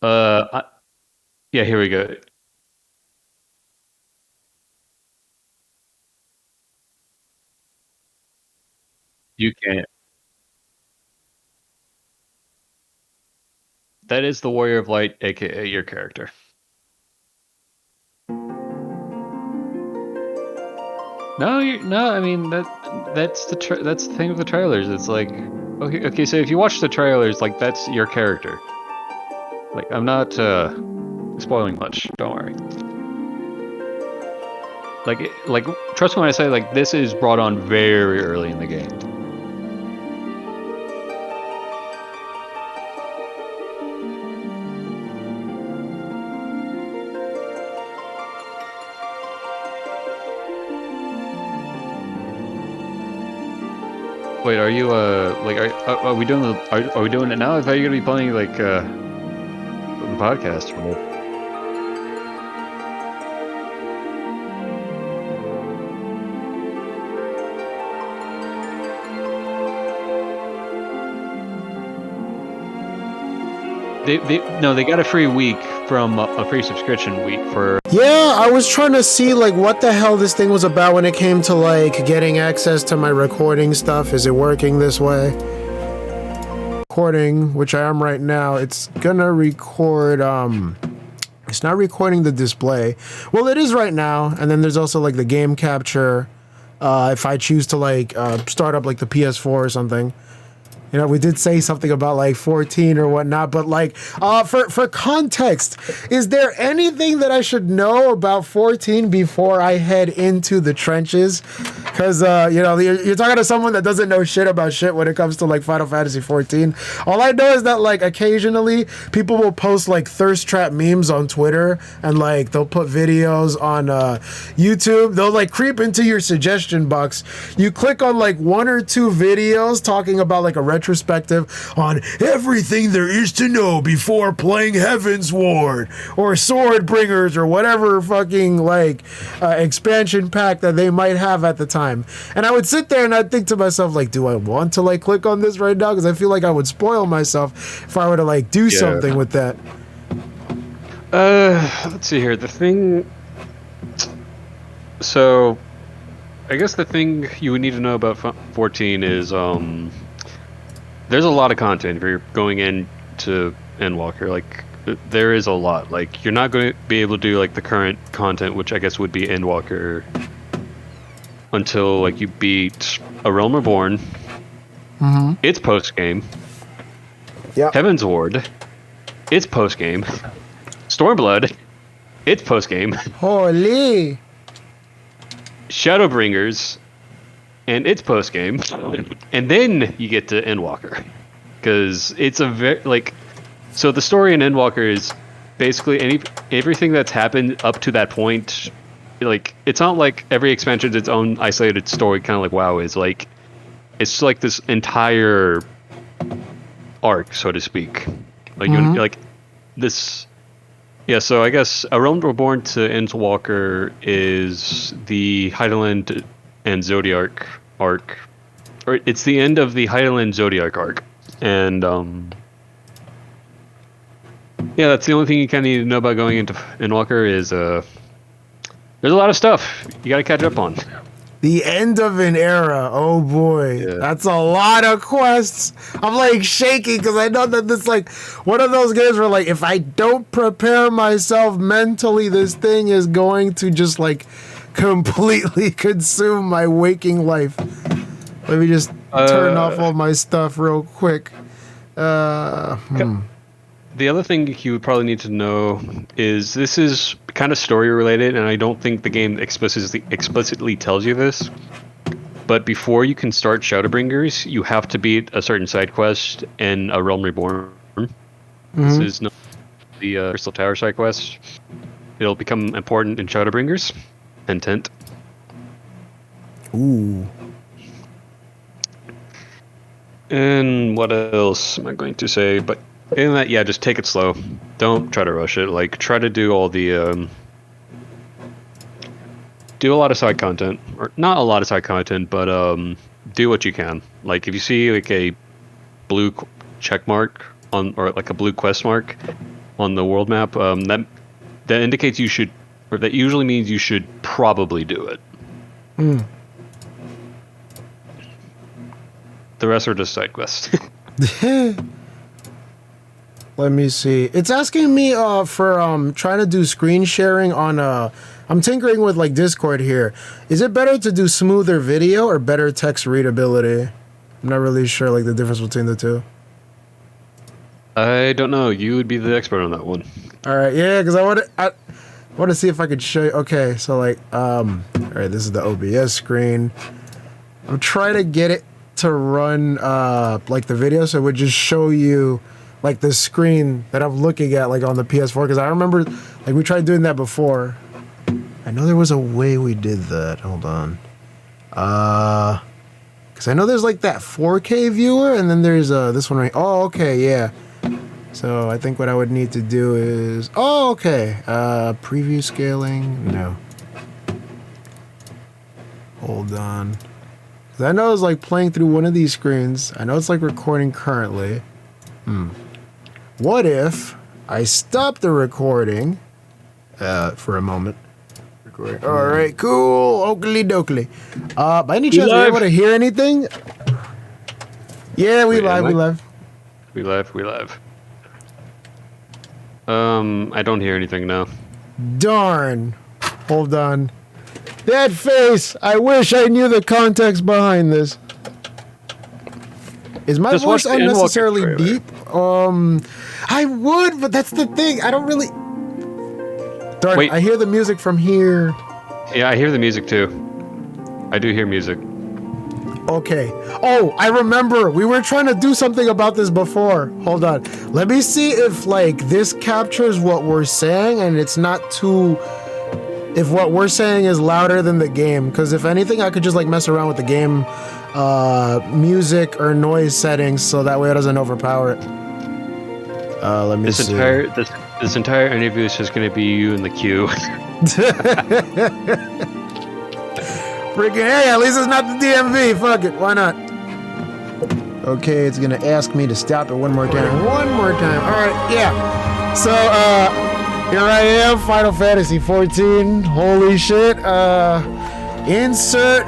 I, yeah, here we go. You can. That is the Warrior of Light, aka your character. No, no. I mean that's the thing with the trailers. It's like, okay. So if you watch the trailers, like that's your character. Like I'm not spoiling much. Don't worry. Like trust me when I say like this is brought on very early in the game. Wait, are you like are we doing are we doing it now? I thought you were gonna be playing like the podcast. Right? They got a free week from a free subscription week for. Yeah, I was trying to see like what the hell this thing was about when it came to like getting access to my recording stuff. Is it working this way? Recording, which I am right now, it's gonna record it's not recording the display. Well, it is right now, and then there's also like the game capture if I choose to like start up like the PS4 or something. You know, we did say something about like 14 or whatnot, but like, for context, is there anything that I should know about 14 before I head into the trenches? Because, you know, you're talking to someone that doesn't know shit about shit when it comes to like Final Fantasy 14. All I know is that like occasionally people will post like thirst trap memes on Twitter and like they'll put videos on YouTube. They'll like creep into your suggestion box. You click on like one or two videos talking about like a retrospective on everything there is to know before playing Heaven's Ward or Swordbringers or whatever fucking like expansion pack that they might have at the time. And I would sit there and I'd think to myself like, do I want to like click on this right now? Because I feel like I would spoil myself if I were to like do something with that. Let's see here. The thing. So, I guess the thing you would need to know about 14 is there's a lot of content if you're going into Endwalker. Like, there is a lot. Like, you're not going to be able to do, like, the current content, which I guess would be Endwalker, until, like, you beat A Realm Reborn. Mm-hmm. It's post-game. Yeah. Heaven's Ward. It's post-game. Stormblood. It's post-game. Holy! Shadowbringers. And it's post game, and then you get to Endwalker, because it's a very like. So the story in Endwalker is basically everything that's happened up to that point. Like it's not like every expansion is its own isolated story, kind of like WoW is. Like it's like this entire arc, so to speak. Like like this. Yeah, so I guess A Realm Reborn to Endwalker is the Heideland and Zodiark arc, or it's the end of the Heideland Zodiark arc, and yeah, that's the only thing you kind of need to know about going into Endwalker is there's a lot of stuff you got to catch up on. The end of an era. Oh boy, yeah. That's a lot of quests. I'm like shaking because I know that this like one of those games where like if I don't prepare myself mentally, this thing is going to just like completely consume my waking life. Let me just turn off all my stuff real quick. The other thing you would probably need to know is this is kind of story related, and I don't think the game explicitly tells you this. But before you can start Shadowbringers, you have to beat a certain side quest in A Realm Reborn. Mm-hmm. This is not the Crystal Tower side quest. It'll become important in Shadowbringers. Intent. Ooh. And what else am I going to say? But in that, yeah, just take it slow. Don't try to rush it. Like, try to do all the do a lot of side content, or not a lot of side content, but do what you can. Like, if you see like a blue check mark on, or like a blue quest mark, on the world map, that indicates you should, or that usually means you should probably do it. The rest are just side quests. Let me see. It's asking me for trying to do screen sharing on I'm tinkering with like Discord here. Is it better to do smoother video or better text readability? I'm not really sure like the difference between the two. I don't know. You would be the expert on that one. All right, yeah, because I want to see if I could show you. Okay, so like all right, this is the OBS screen. I'm trying to get it to run like the video, so it would just show you like the screen that I'm looking at like on the PS4, because I remember like we tried doing that before. I know there was a way we did that. Hold on. Because I know there's like that 4K viewer, and then there's this one right. Oh, okay, yeah. So I think what I would need to do is, oh, okay, preview scaling, no. Hold on. 'Cause I know it's like playing through one of these screens. I know it's like recording currently. What if I stop the recording for a moment? Recording. All right, cool, oakley dokley. By any chance, were you able to hear anything? Yeah, we live. We live. I don't hear anything now. Darn. Hold on. That face! I wish I knew the context behind this. Is my voice unnecessarily deep? I would, but that's the thing. I don't really... Darn, wait. I hear the music from here. Yeah, I hear the music too. I do hear music. Okay. Oh, I remember. We were trying to do something about this before. Hold on. Let me see if, like, this captures what we're saying and it's not too... If what we're saying is louder than the game. Because if anything, I could just, like, mess around with the game music or noise settings so that way it doesn't overpower it. Let me see. This entire interview is just going to be you in the queue. Freaking hey, at least it's not the DMV. Fuck it, why not? Okay, it's gonna ask me to stop it one more time. One more time. Alright, yeah. So, here I am, Final Fantasy XIV. Holy shit. Insert,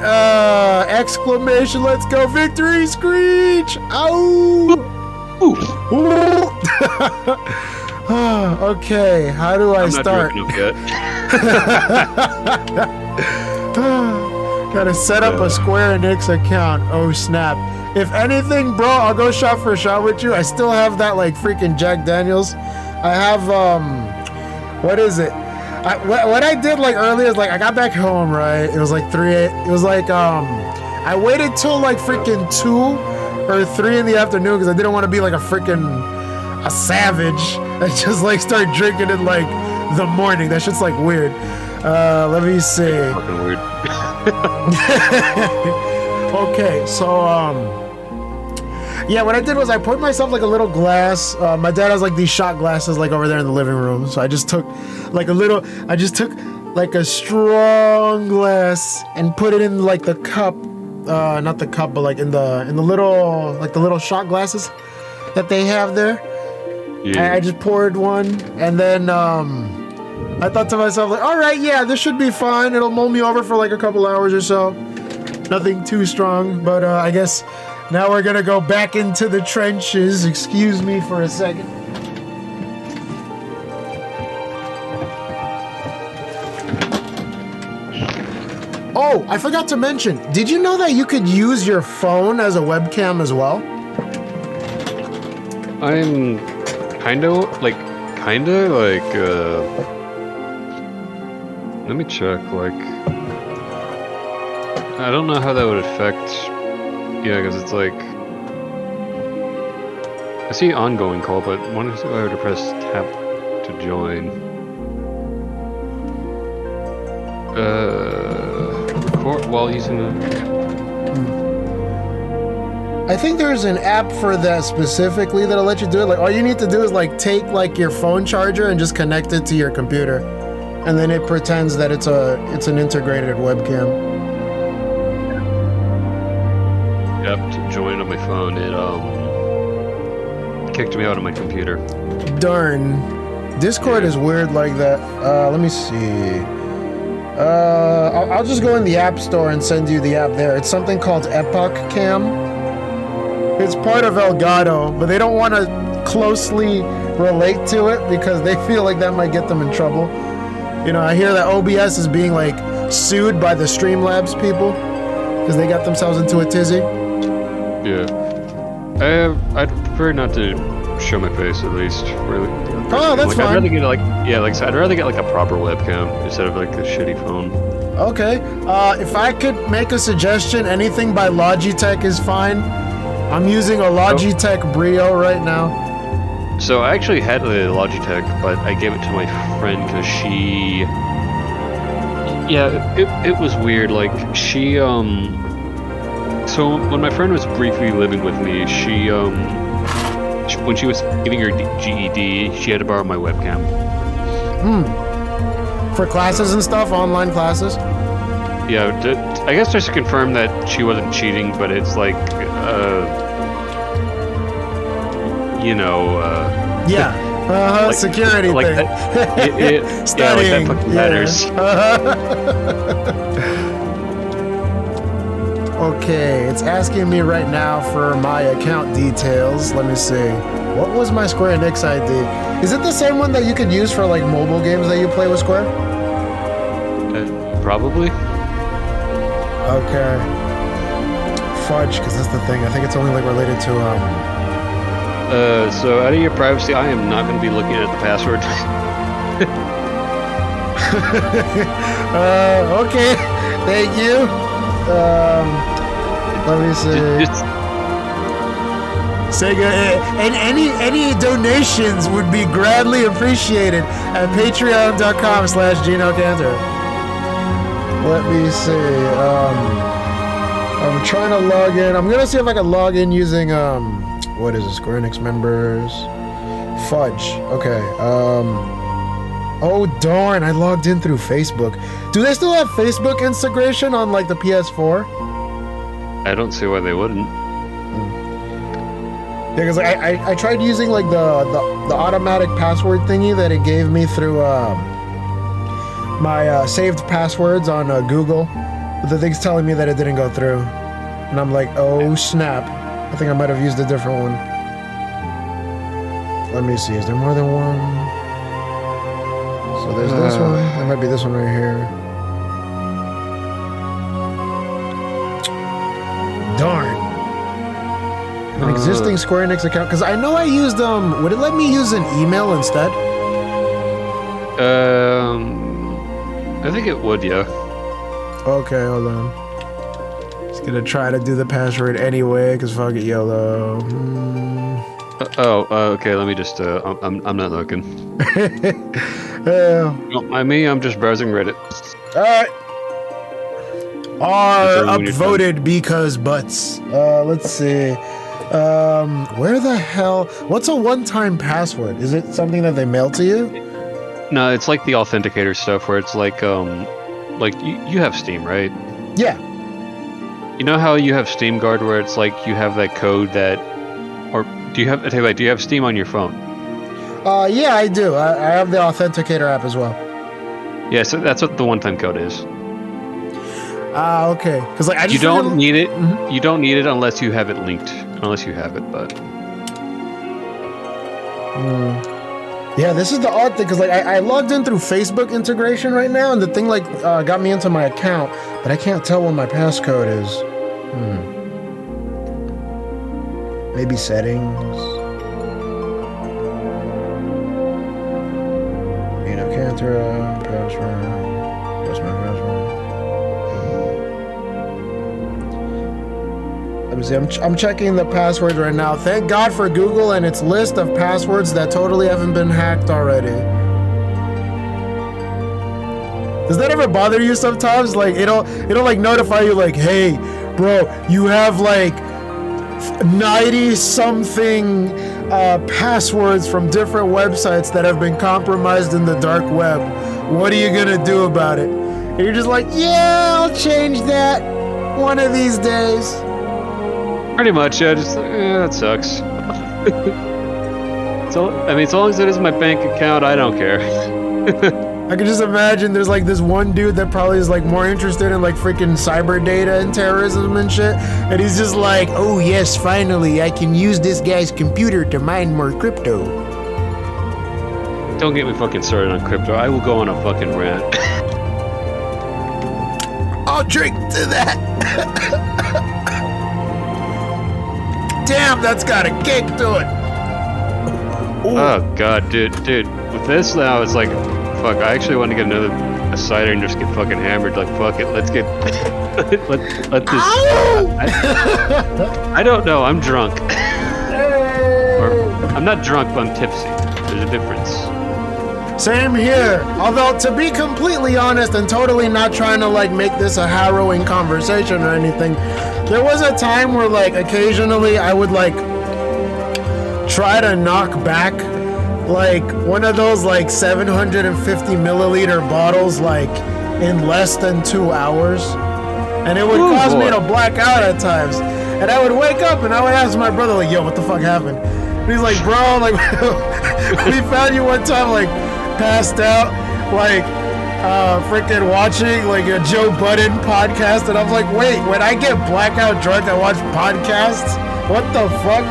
exclamation, let's go, victory screech! Ow! Okay, how do I start? I'm not joking yet. Gotta set up a Square Enix account. Oh snap. If anything, bro, I'll go shot for shot with you. I still have that like freaking Jack Daniels. I have what is it? What I did like earlier is like I got back home, right? It was like I waited till like freaking 2 or 3 in the afternoon because I didn't want to be like a savage and just like start drinking in like the morning. That shit's like weird. Let me see. Fucking weird. Okay, so yeah, what I did was I poured myself like a little glass. My dad has like these shot glasses like over there in the living room, so I just took like a strong glass and put it in like the cup, not the cup, but like in the little like the little shot glasses that they have there. Yeah. I just poured one, and then I thought to myself, like, all right, yeah, this should be fine. It'll mull me over for like a couple hours or so. Nothing too strong, but I guess now we're gonna go back into the trenches. Excuse me for a second. Oh, I forgot to mention, did you know that you could use your phone as a webcam as well? I'm kinda like, let me check, like, I don't know how that would affect, yeah, because it's like, I see ongoing call, but what if I were to press tab to join? Record while using the... I think there's an app for that specifically that'll let you do it. Like, all you need to do is like take like your phone charger and just connect it to your computer, and then it pretends that it's an integrated webcam. Yep, to join on my phone, it kicked me out of my computer. Darn. Discord is weird like that. Let me see. I'll just go in the App Store and send you the app there. It's something called Epoch Cam. It's part of Elgato, but they don't want to closely relate to it because they feel like that might get them in trouble. You know, I hear that OBS is being like sued by the Streamlabs people because they got themselves into a tizzy. Yeah. I'd prefer not to show my face at least, really. Oh, that's fine. I'd rather get I'd rather get like a proper webcam instead of like a shitty phone. Okay. If I could make a suggestion, anything by Logitech is fine. I'm using a Logitech Brio right now. So I actually had a Logitech, but I gave it to my friend because she... Yeah, it was weird. Like, she, So when my friend was briefly living with me, when she was getting her GED, she had to borrow my webcam. For classes and stuff, online classes? Yeah, I guess just to confirm that she wasn't cheating, but it's like, you know, yeah. like, security like thing. That, Studying. Yeah, like that fucking matters. Okay, it's asking me right now for my account details. Let me see. What was my Square Enix ID? Is it the same one that you could use for like mobile games that you play with Square? Probably. Okay. Fudge, because that's the thing. I think it's only like related to So out of your privacy, I am not going to be looking at the password. Okay. Thank you. Let me see. Sega, and any donations would be gladly appreciated at patreon.com/GinoCantor. Let me see. I'm trying to log in. I'm gonna see if I can log in using what is it? Square Enix members. Fudge. Okay. Oh darn! I logged in through Facebook. Do they still have Facebook integration on like the PS4? I don't see why they wouldn't. Yeah, because I tried using like the automatic password thingy that it gave me through my saved passwords on Google. But the thing's telling me that it didn't go through, and I'm like, oh snap! I think I might have used a different one. Let me see. Is there more than one? So there's this one. There might be this one right here. Darn. An existing Square Enix account, because I know I used would it let me use an email instead? I think it would, yeah. Okay, hold on. Just gonna try to do the password anyway, because fuck it, YOLO. Okay, let me just, I'm not looking. Don't mind me, I'm just browsing Reddit. Alright. Are upvoted because butts. Let's see. Where the hell? What's a one-time password? Is it something that they mail to you? No, it's like the authenticator stuff where it's like you have Steam, right? Yeah. You know how you have Steam Guard where it's like you have that code that, or do you have? Do you have Steam on your phone? Yeah, I do. I have the authenticator app as well. Yeah, so that's what the one-time code is. Okay. Because like I just you don't need it. Mm-hmm. You don't need it unless you have it linked. Unless you have it, but. Yeah, this is the odd thing because like I logged in through Facebook integration right now, and the thing like got me into my account, but I can't tell what my passcode is. Maybe settings. Alcantara, password. What's my password? Let me see. I'm checking the passwords right now. Thank God for Google and its list of passwords that totally haven't been hacked already. Does that ever bother you sometimes? Like it'll like notify you like, hey, bro, you have like 90 something passwords from different websites that have been compromised in the dark web. What are you gonna do about it? And you're just like, yeah, I'll change that one of these days. Pretty much, yeah. Just that sucks. So I mean, as long as it is my bank account, I don't care. I can just imagine there's like this one dude that probably is like more interested in like freaking cyber data and terrorism and shit. And he's just like, oh yes, finally I can use this guy's computer to mine more crypto. Don't get me fucking started on crypto. I will go on a fucking rant. I'll drink to that. Damn, that's got a kick to it. Ooh. Oh god, dude. With this now, it's like, fuck. I actually want to get a cider and just get fucking hammered. Like, fuck it. Let's get. let this. I don't know. I'm drunk. Or I'm not drunk, but I'm tipsy. There's a difference. Same here. Although, to be completely honest and totally not trying to like make this a harrowing conversation or anything, there was a time where like occasionally I would like try to knock back like one of those like 750 milliliter bottles like in less than 2 hours, and it would cause me to black out at times. And I would wake up and I would ask my brother like, yo, what the fuck happened? And he's like, bro, like we found you one time like passed out like freaking watching like a Joe Budden podcast, and I was like, wait, when I get blackout drunk I watch podcasts? What the fuck?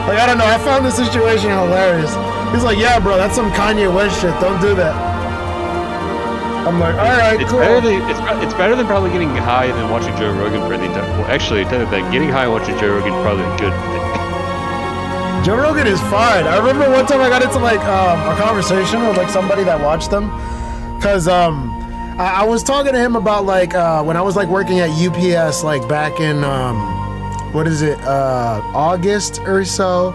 Like, I don't know, I found the situation hilarious. He's like, yeah bro, that's some Kanye West shit, don't do that. I'm like, alright, cool. It's better than probably getting high than watching Joe Rogan for the entire. Well, actually, tell you that getting high and watching Joe Rogan is probably a good thing. Joe Rogan is fine. I remember one time I got into like a conversation with like somebody that watched them, cause I was talking to him about like when I was like working at UPS like back in August or so,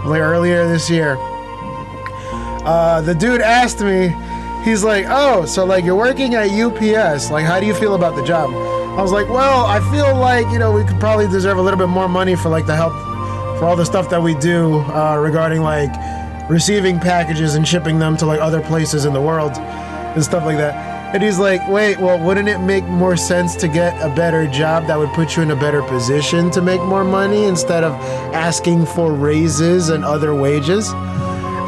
like earlier this year. The dude asked me, he's like, oh, so like you're working at UPS, like how do you feel about the job? I was like, well, I feel like, you know, we could probably deserve a little bit more money for like the help for all the stuff that we do regarding like receiving packages and shipping them to like other places in the world and stuff like that. And he's like, wait, well, wouldn't it make more sense to get a better job that would put you in a better position to make more money instead of asking for raises and other wages?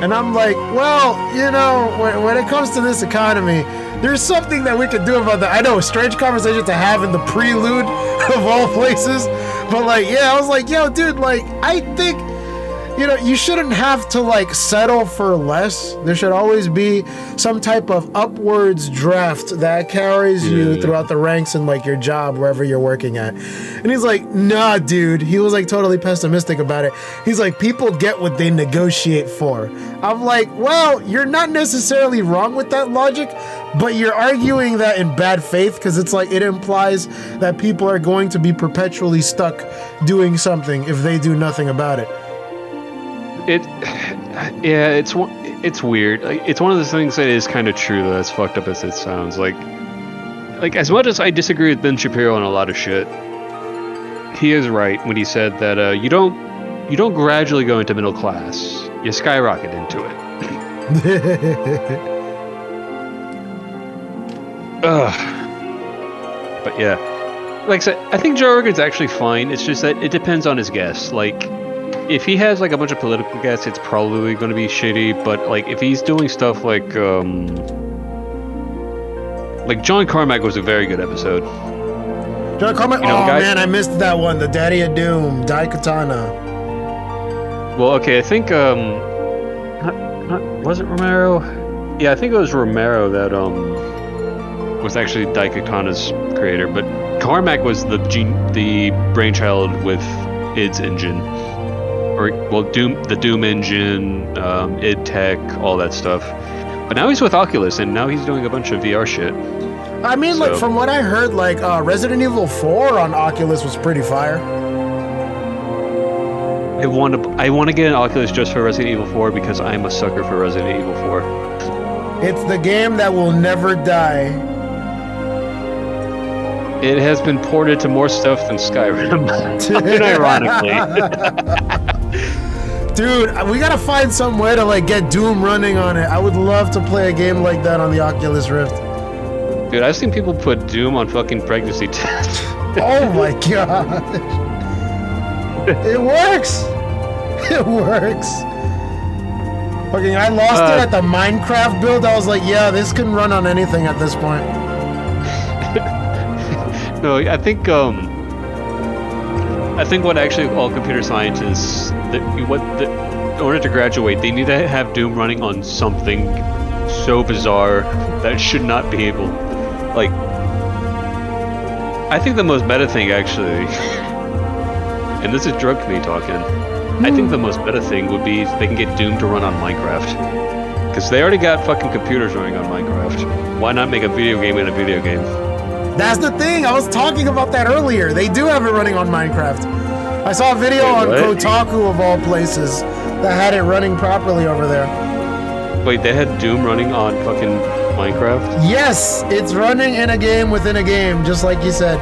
And I'm like, well, you know, when it comes to this economy, there's something that we could do about that. I know, a strange conversation to have in the prelude of all places, but like, yeah, I was like, yo, dude, like, I think, you know, you shouldn't have to like settle for less. There should always be some type of upwards draft that carries you throughout the ranks in like your job, wherever you're working at. And he's like, nah, dude. He was like totally pessimistic about it. He's like, people get what they negotiate for. I'm like, well, you're not necessarily wrong with that logic, but you're arguing that in bad faith, because it's like it implies that people are going to be perpetually stuck doing something if they do nothing about it. It's weird. Like, it's one of those things that is kind of true, though, as fucked up as it sounds. Like as much as I disagree with Ben Shapiro on a lot of shit, he is right when he said that you don't gradually go into middle class. You skyrocket into it. Ugh. But yeah, like I said, I think Joe Rogan's actually fine. It's just that it depends on his guests. Like, if he has like a bunch of political guests, it's probably going to be shitty. But like if he's doing stuff like John Carmack was a very good episode. John Carmack, man, I missed that one. The Daddy of Doom, Daikatana. Well, okay, I think was it Romero? Yeah, I think it was Romero that was actually Daikatana's creator, but Carmack was the brainchild with id's engine. Or, well, the Doom engine, id Tech, all that stuff. But now he's with Oculus, and now he's doing a bunch of VR shit. I mean, like, from what I heard, like, Resident Evil 4 on Oculus was pretty fire. I want to get an Oculus just for Resident Evil 4 because I'm a sucker for Resident Evil 4. It's the game that will never die. It has been ported to more stuff than Skyrim, ironically. Dude, we gotta find some way to like get Doom running on it. I would love to play a game like that on the Oculus Rift. Dude, I've seen people put Doom on fucking pregnancy tests. Oh my god. It works. It works. Fucking, I lost it at the Minecraft build. I was like, yeah, this can run on anything at this point. No, I think what actually all computer scientists in order to graduate, they need to have Doom running on something so bizarre that should not be able. Like, I think the most meta thing actually, and this is drug me talking. I think the most meta thing would be if they can get Doom to run on Minecraft, because they already got fucking computers running on Minecraft. Why not make a video game in a video game? That's the thing. I was talking about that earlier. They do have it running on Minecraft. I saw a video on Kotaku of all places that had it running properly over there. Wait, they had Doom running on fucking Minecraft? Yes, it's running in a game within a game, just like you said.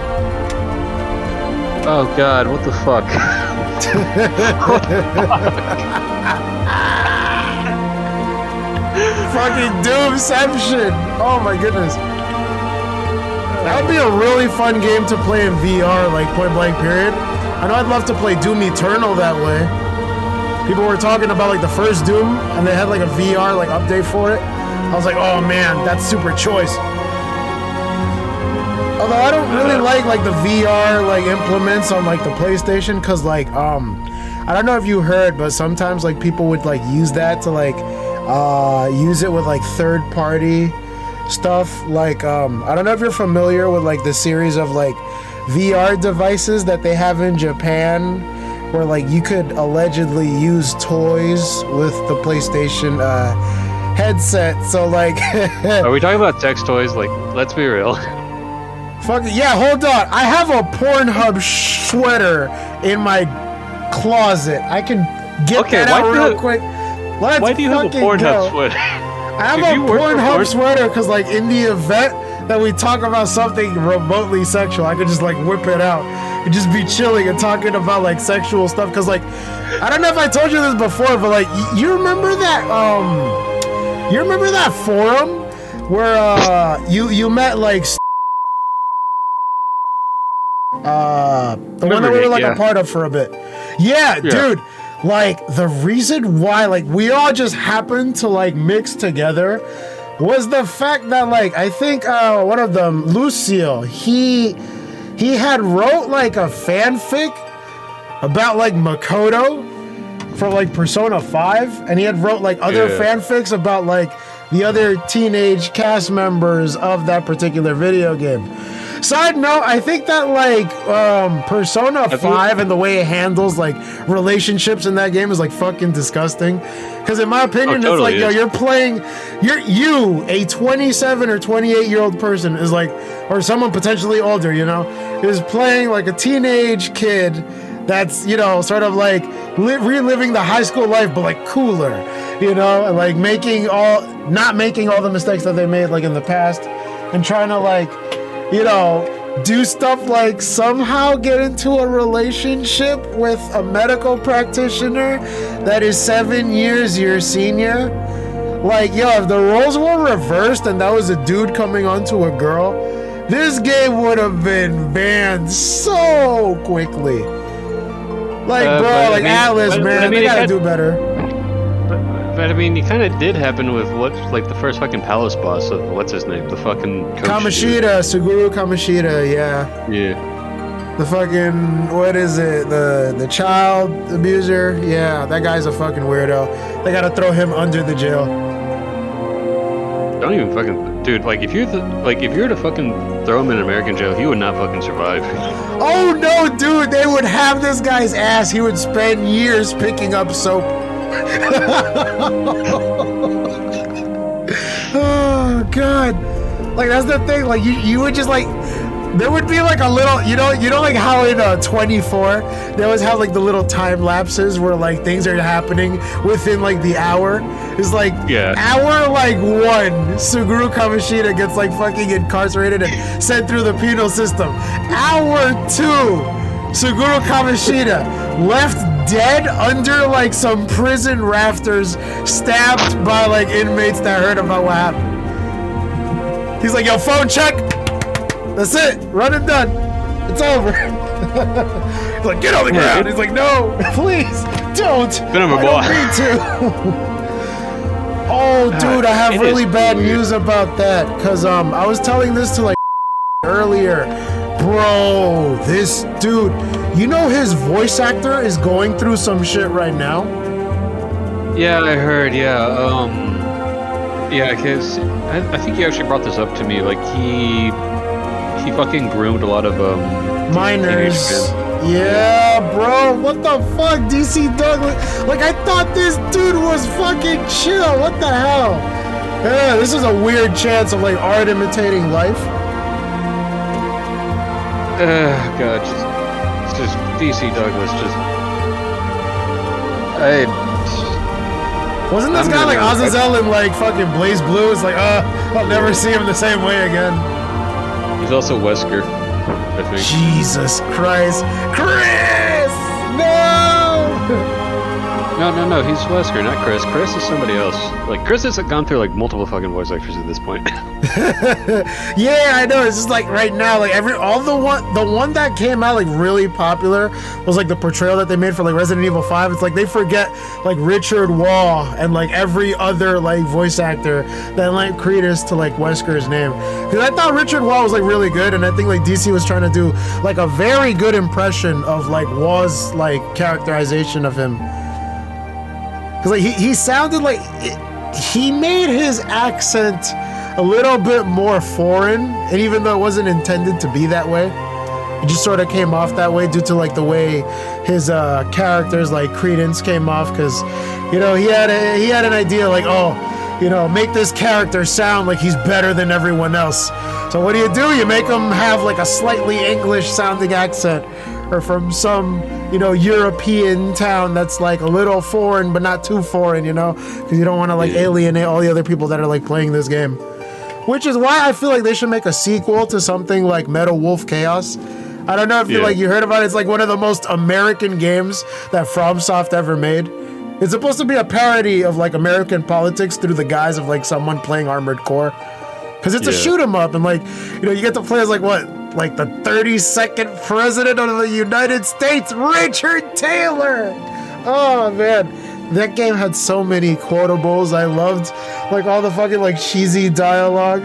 Oh god, what the fuck? What the fuck? Fucking Doomception! Oh my goodness. That would be a really fun game to play in VR, like point blank period. I know I'd love to play Doom Eternal that way. People were talking about like the first Doom, and they had like a VR like update for it. I was like, oh man, that's super choice. Although I don't really like the VR like implements on like the PlayStation, cause like I don't know if you heard, but sometimes like people would like use that to like use it with like third party stuff. Like I don't know if you're familiar with like the series of like VR devices that they have in Japan, where like you could allegedly use toys with the PlayStation headset. So like are we talking about sex toys? Like, let's be real. Fuck it. Yeah, hold on. I have a Pornhub sweater in my closet. I can get that out real quick. Why do you have a Pornhub sweater? I have a Pornhub sweater because, like, in the event that we talk about something remotely sexual, I could just, like, whip it out and just be chilling and talking about, like, sexual stuff. Because, like, I don't know if I told you this before, but, like, you remember that, forum where, you met, like, the one that we were, like, a part of for a bit. Yeah, dude. Like, the reason why, like, we all just happened to, like, mix together was the fact that, like, I think one of them, Lucio, he had wrote, like, a fanfic about, like, Makoto for, like, Persona 5, and he had wrote, like, other fanfics about, like, the other teenage cast members of that particular video game. Side note, I think that like Persona 5 and the way it handles like relationships in that game is like fucking disgusting. Because in my opinion, it's like, yo, you're playing, you, a 27 or 28-year-old person is like, or someone potentially older, you know, is playing like a teenage kid that's, you know, sort of like reliving the high school life, but like cooler, you know, and like not making all the mistakes that they made like in the past and trying to like, you know, do stuff like somehow get into a relationship with a medical practitioner that is 7 years your senior. Like, yo, if the roles were reversed and that was a dude coming onto a girl, this game would have been banned so quickly. Like, bro, like, Atlas, man, they gotta do better. But I mean, it kind of did happen with like the first fucking palace boss of what's his name, the fucking coach Kamoshida, Suguru Kamoshida, yeah. Yeah. The fucking, what is it? The child abuser, yeah. That guy's a fucking weirdo. They gotta throw him under the jail. Don't even fucking, dude. Like if you were to fucking throw him in American jail, he would not fucking survive. Oh no, dude! They would have this guy's ass. He would spend years picking up soap. Oh god, like that's the thing, like you would just like, there would be like a little, you know like how in 24 they always have like the little time lapses where like things are happening within like the hour. It's like hour like 1 Suguru Kamoshida gets like fucking incarcerated and sent through the penal system. Hour 2 Suguru Kamoshida left dead under like some prison rafters, stabbed by like inmates that heard about what happened. He's like, yo, phone check. That's it. Run and done. It's over. He's like, get on the ground. He's like, no, please don't. I don't need to. Oh, dude, I have It really is bad weird. news about that. Cause I was telling this to like earlier. Bro, this dude, you know his voice actor is going through some shit right now? Yeah, I heard. Yeah, yeah. Cause I think you actually brought this up to me. Like he fucking groomed a lot of Minors. teenage kids. Yeah, bro. What the fuck, DC Douglas? Like, I thought this dude was fucking chill. What the hell? Yeah, this is a weird chance of like art imitating life. God, it's just DC Douglas. Wasn't this I'm guy like gonna- Azazel in like fucking Blaze Blue? It's like, I'll never see him the same way again. He's also Wesker, I think. Jesus Christ. Chris! No! No, he's Wesker, not Chris. Chris is somebody else. Like, Chris has gone through, like, multiple fucking voice actors at this point. Yeah, I know. It's just like right now, like the one that came out like really popular was like the portrayal that they made for like Resident Evil 5. It's like they forget like Richard Waugh and like every other like voice actor that lent credence to like Wesker's name. Because I thought Richard Waugh was like really good, and I think like DC was trying to do like a very good impression of like Waugh's like characterization of him. Because like he sounded like he made his accent a little bit more foreign, and even though it wasn't intended to be that way, it just sort of came off that way due to like the way his characters like credence came off. Because you know he had an idea like, oh, you know, make this character sound like he's better than everyone else. So what do? You make him have like a slightly English sounding accent, or from some, you know, European town that's like a little foreign but not too foreign, you know, because you don't want to like alienate all the other people that are like playing this game. Which is why I feel like they should make a sequel to something like Metal Wolf Chaos. I don't know if you heard about it. It's like one of the most American games that FromSoft ever made. It's supposed to be a parody of like American politics through the guise of like someone playing Armored Core. Because it's a shoot 'em up, and like, you know, you get to play as like what? Like the 32nd president of the United States, Richard Taylor. Oh man, that game had so many quotables. I loved like all the fucking like cheesy dialogue.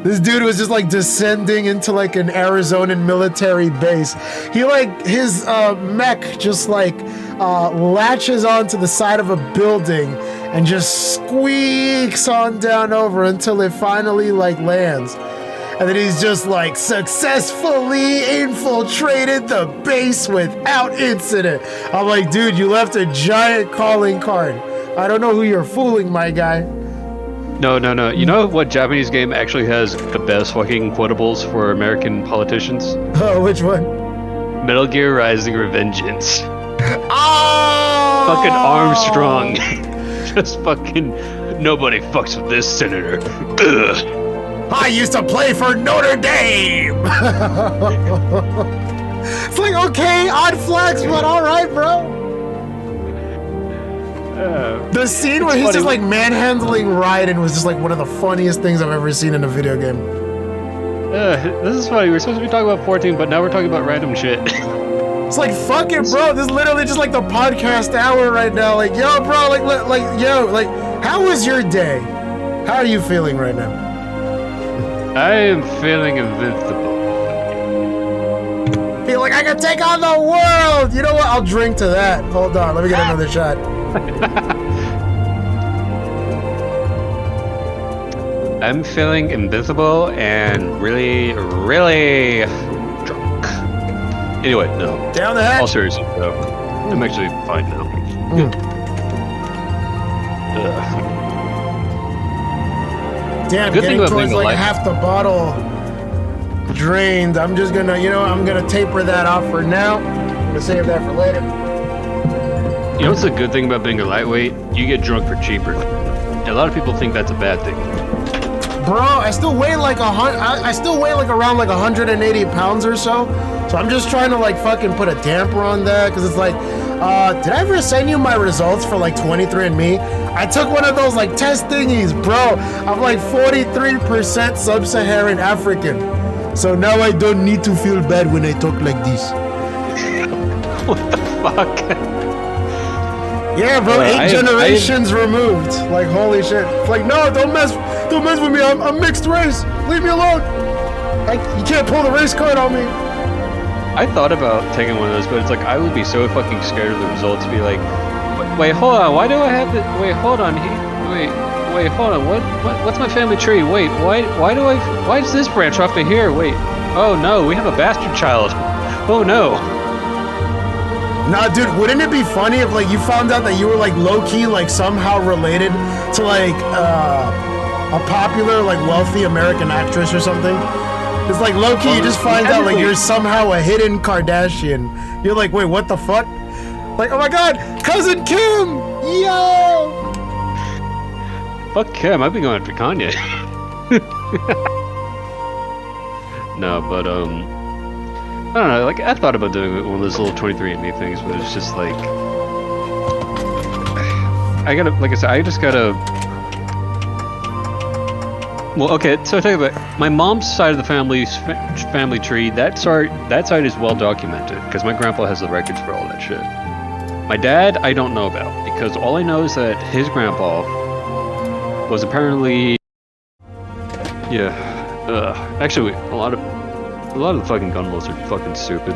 This dude was just like descending into like an Arizonan military base. He like his mech just like latches onto the side of a building and just squeaks on down over until it finally like lands. And then he's just like successfully infiltrated the base without incident. I'm like, dude, you left a giant calling card. I don't know who you're fooling, my guy. No. You know what Japanese game actually has the best fucking quotables for American politicians? Oh, which one? Metal Gear Rising Revengeance. Oh! Fucking Armstrong. Just fucking nobody fucks with this senator. Ugh. I used to play for Notre Dame. It's like, okay, odd flex, but all right, bro. The scene where he's just like manhandling Raiden was just like one of the funniest things I've ever seen in a video game. This is funny. We're supposed to be talking about 14, but now we're talking about random shit. It's like, fuck it, bro. This is literally just like the podcast hour right now. Like, yo, bro, like, how was your day? How are you feeling right now? I am feeling invincible. Feel like I can take on the world. You know what? I'll drink to that. Hold on. Let me get another shot. I'm feeling invincible and really, really drunk. Anyway, no. Down the hatch. All seriously, though. I'm actually fine now. Damn, Good thing getting about towards being like alive. half the bottle drained. I'm just gonna, I'm gonna taper that off for now. I'm gonna save that for later. You know what's the good thing about being a lightweight? You get drunk for cheaper. A lot of people think that's a bad thing. Bro, I still weigh like I still weigh like around like 180 pounds or so. So I'm just trying to like fucking put a damper on that, because it's like, did I ever send you my results for like 23andMe? I took one of those like test thingies, bro. I'm like 43% sub-Saharan African. So now I don't need to feel bad when I talk like this. What the fuck? Yeah, bro, 8 generations removed. Like, holy shit. It's like, no, don't mess with me. I'm mixed race. Leave me alone. Like, you can't pull the race card on me. I thought about taking one of those, but it's like I would be so fucking scared of the results. Be like, wait, hold on. Why do I have to? Wait, hold on. Wait, hold on. What's my family tree? Wait, why does this branch off to here? Wait. Oh no, we have a bastard child. Oh no. Nah, dude, wouldn't it be funny if like you found out that you were like low-key like somehow related to like a popular like wealthy American actress or something? It's like low-key you just find out like you're somehow a hidden Kardashian. You're like, wait, what the fuck? Like, oh my god, cousin Kim! Yo! Fuck Kim, I've been going after Kanye. No, but I don't know, like, I thought about doing one of those little 23andMe things, but it's just like... I gotta, like I said, I just gotta... Well, okay, so tell you about my mom's side of the family tree, that side is well documented, because my grandpa has the records for all that shit. My dad, I don't know about, because all I know is that his grandpa was apparently... Yeah, actually, a lot of the fucking gun laws are fucking stupid.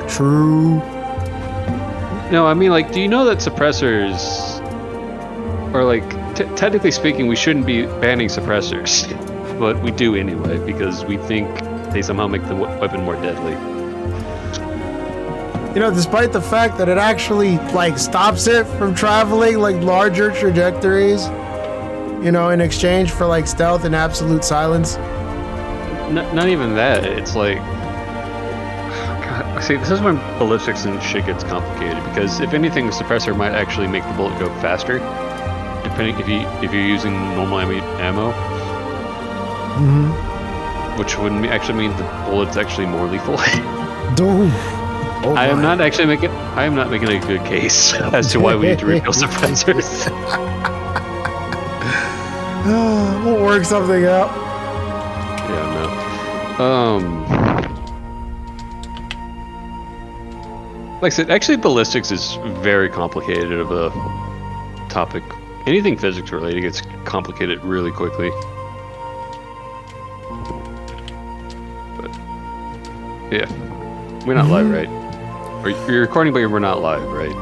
True. No, I mean, like, do you know that suppressors are like, technically speaking, we shouldn't be banning suppressors, but we do anyway because we think they somehow make the weapon more deadly. You know, despite the fact that it actually like stops it from traveling like larger trajectories, you know, in exchange for like stealth and absolute silence. Not even that. It's like, God, see, this is when ballistics and shit gets complicated because if anything, the suppressor might actually make the bullet go faster, depending if you're using normal ammo. Mm-hmm. Which would actually mean the bullet's actually more lethal. Dude. Oh I am not making a good case as to why we need to rebuild suppressors. We'll work something out. Yeah, no. Like I said, actually ballistics is very complicated of a topic. Anything physics related gets complicated really quickly. But yeah, we're not live, right? Or you're recording, but we're not live, right?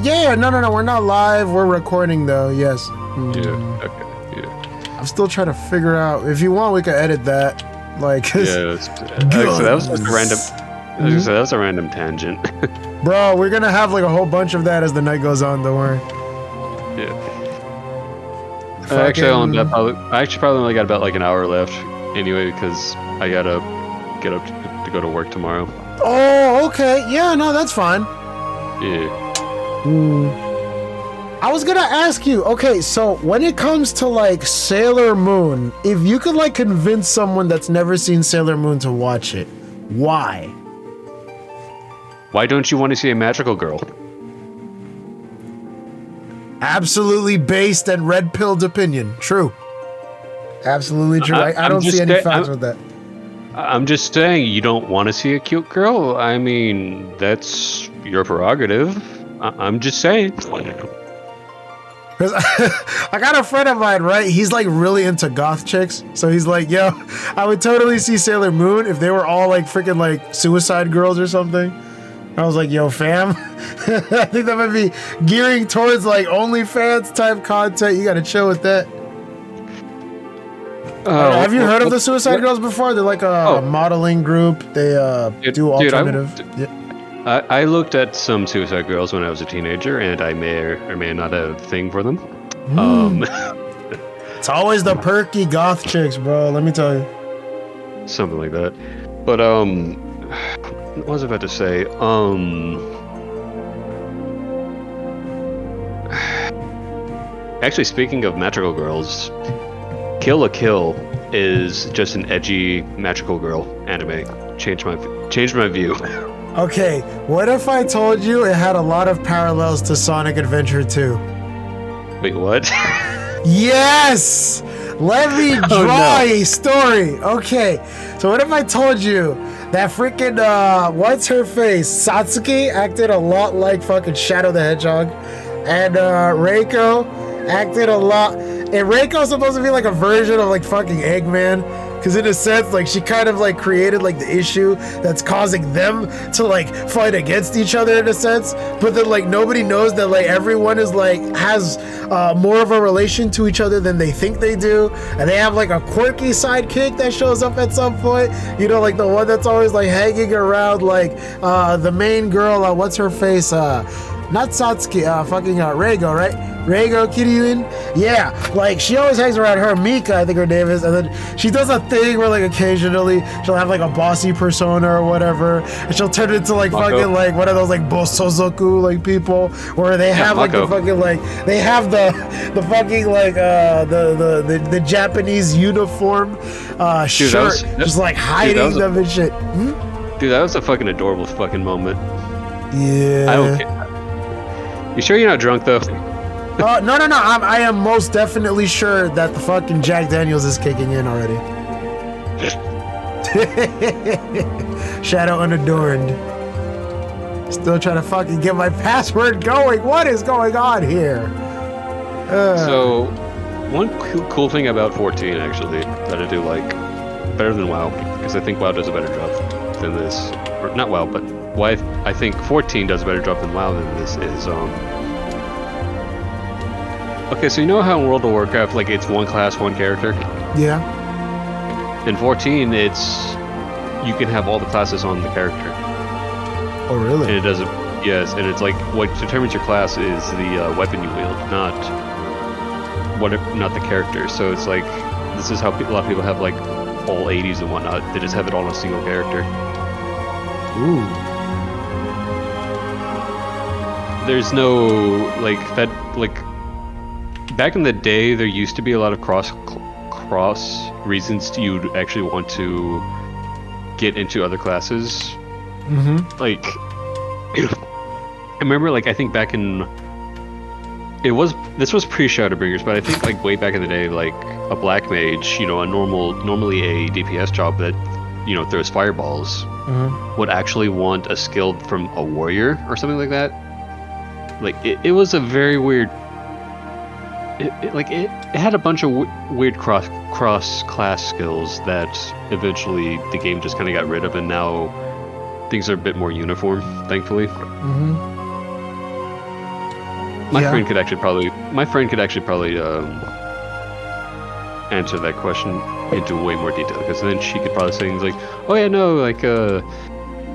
Yeah, no, we're not live. We're recording though. Yes. Yeah. Okay. Yeah. I'm still trying to figure out. If you want, we could edit that. Like, yeah, that was just a random. That was a random tangent. Bro, we're gonna have like a whole bunch of that as the night goes on. Don't worry. Yeah. I actually probably only got about like an hour left anyway because I gotta get up to go to work tomorrow. Oh, okay. Yeah, no, that's fine. Yeah. I was gonna ask you, okay, so when it comes to like Sailor Moon, if you could like convince someone that's never seen Sailor Moon to watch it, why? Why don't you want to see a magical girl? Absolutely based and red-pilled opinion. True. Absolutely true. I don't see any facts with that. I'm just saying, you don't want to see a cute girl? I mean, that's your prerogative. I'm just saying. Because I got a friend of mine, right? He's like really into goth chicks. So he's like, yo, I would totally see Sailor Moon if they were all like freaking like Suicide Girls or something. I was like, yo, fam, I think that might be gearing towards like OnlyFans type content. You got to chill with that. Have you heard of the Suicide Girls before? They're like a modeling group. They do alternative. I looked at some Suicide Girls when I was a teenager, and I may or may not have a thing for them. It's always the perky goth chicks, bro. Let me tell you. Something like that. But what was I about to say? Actually, speaking of magical girls, Kill la Kill is just an edgy magical girl anime. Changed my view. Okay, what if I told you it had a lot of parallels to Sonic Adventure 2? Wait, what? Yes! Let me draw a story. Okay, so what if I told you That freaking, what's her face? Satsuki acted a lot like fucking Shadow the Hedgehog. And, Reiko acted a lot. And Reiko's supposed to be like a version of like fucking Eggman. Because in a sense, like, she kind of like created like the issue that's causing them to like fight against each other in a sense. But then like nobody knows that like everyone is like has more of a relation to each other than they think they do. And they have like a quirky sidekick that shows up at some point. You know, like the one that's always like hanging around like the main girl, what's her face? Not Satsuki, fucking Reigo, right? Reigo Kiryuin? Yeah, like she always hangs around her, Mika, I think her name is, and then she does a thing where like occasionally she'll have like a bossy persona or whatever, and she'll turn into like Mako. fucking like one of those like Bosozoku like people where they have like the Mako. fucking like they have the fucking like the Japanese uniform shirt just like hiding them and shit. Dude, that was a fucking adorable fucking moment. Yeah. I don't care. You sure you're not drunk though? No. I am most definitely sure that the fucking Jack Daniels is kicking in already. Shadow unadorned. Still trying to fucking get my password going. What is going on here? So, one cool thing about 14 actually that I do like better than WoW, because I think WoW does a better job than this, or not WoW, but why I think 14 does a better job than WoW than this is okay, so you know how in World of Warcraft like it's one class, one character? Yeah. In 14 it's you can have all the classes on the character. Oh really? And it doesn't, yes, and it's like what determines your class is the weapon you wield, not the character. So it's like this is how a lot of people have like all 80s and whatnot. They just have it all on a single character. Ooh. There's no like that like back in the day there used to be a lot of cross reasons you'd actually want to get into other classes. Like I remember like I think back in this was pre-Shadowbringers, but I think like way back in the day, like a black mage, you know, normally a DPS job that, you know, throws fireballs, would actually want a skill from a warrior or something like that. Like it was a very weird. It had a bunch of weird cross class skills that eventually the game just kind of got rid of, and now things are a bit more uniform, thankfully. My friend could actually probably answer that question into way more detail, because then she could probably say things like, oh yeah, no, like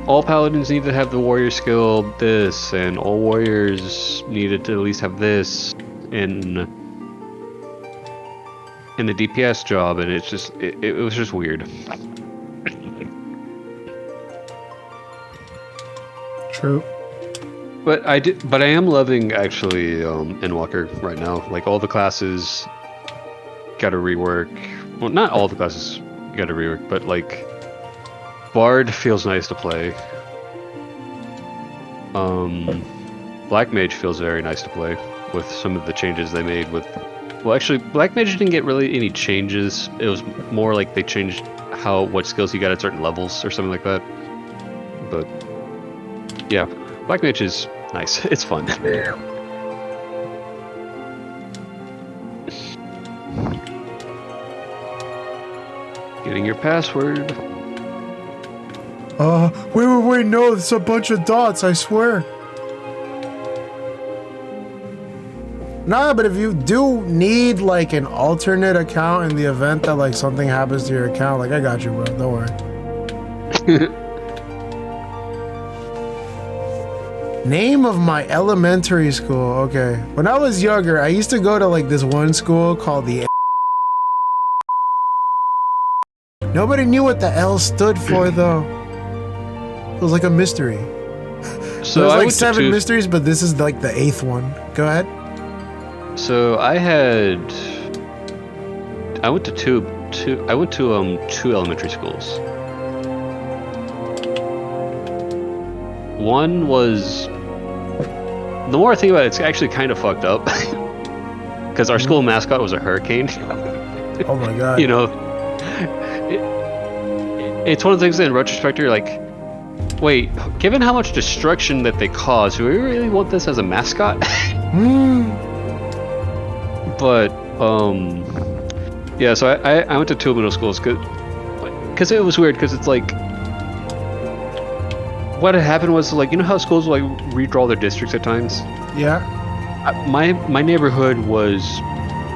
all paladins need to have the warrior skill this, and all warriors needed to at least have this in the DPS job, and it's just it was just weird. True. But I am loving actually Endwalker right now. Like all the classes got a rework. Well, not all the classes got a rework, but like Bard feels nice to play. Black Mage feels very nice to play with some of the changes they made with. Well, actually, Black Mage didn't get really any changes. It was more like they changed what skills you got at certain levels or something like that. But yeah, Black Mage is nice. It's fun. Getting your password. Wait, no, it's a bunch of dots, I swear. Nah, but if you do need like an alternate account in the event that like something happens to your account, like I got you, bro. Don't worry. Name of my elementary school. Okay. When I was younger, I used to go to like this one school called the Nobody knew what the L stood for though. It was like a mystery. So there's like 7 mysteries, but this is like the 8th one. Go ahead. So I went to two elementary schools. One was, the more I think about it, it's actually kind of fucked up. Because our school mascot was a hurricane. Oh my god. You know, it's one of the things that in retrospect you're like, wait, given how much destruction that they cause, do we really want this as a mascot? But yeah. So I went to two middle schools because it was weird because it's like what had happened was like you know how schools like redraw their districts at times. Yeah. My neighborhood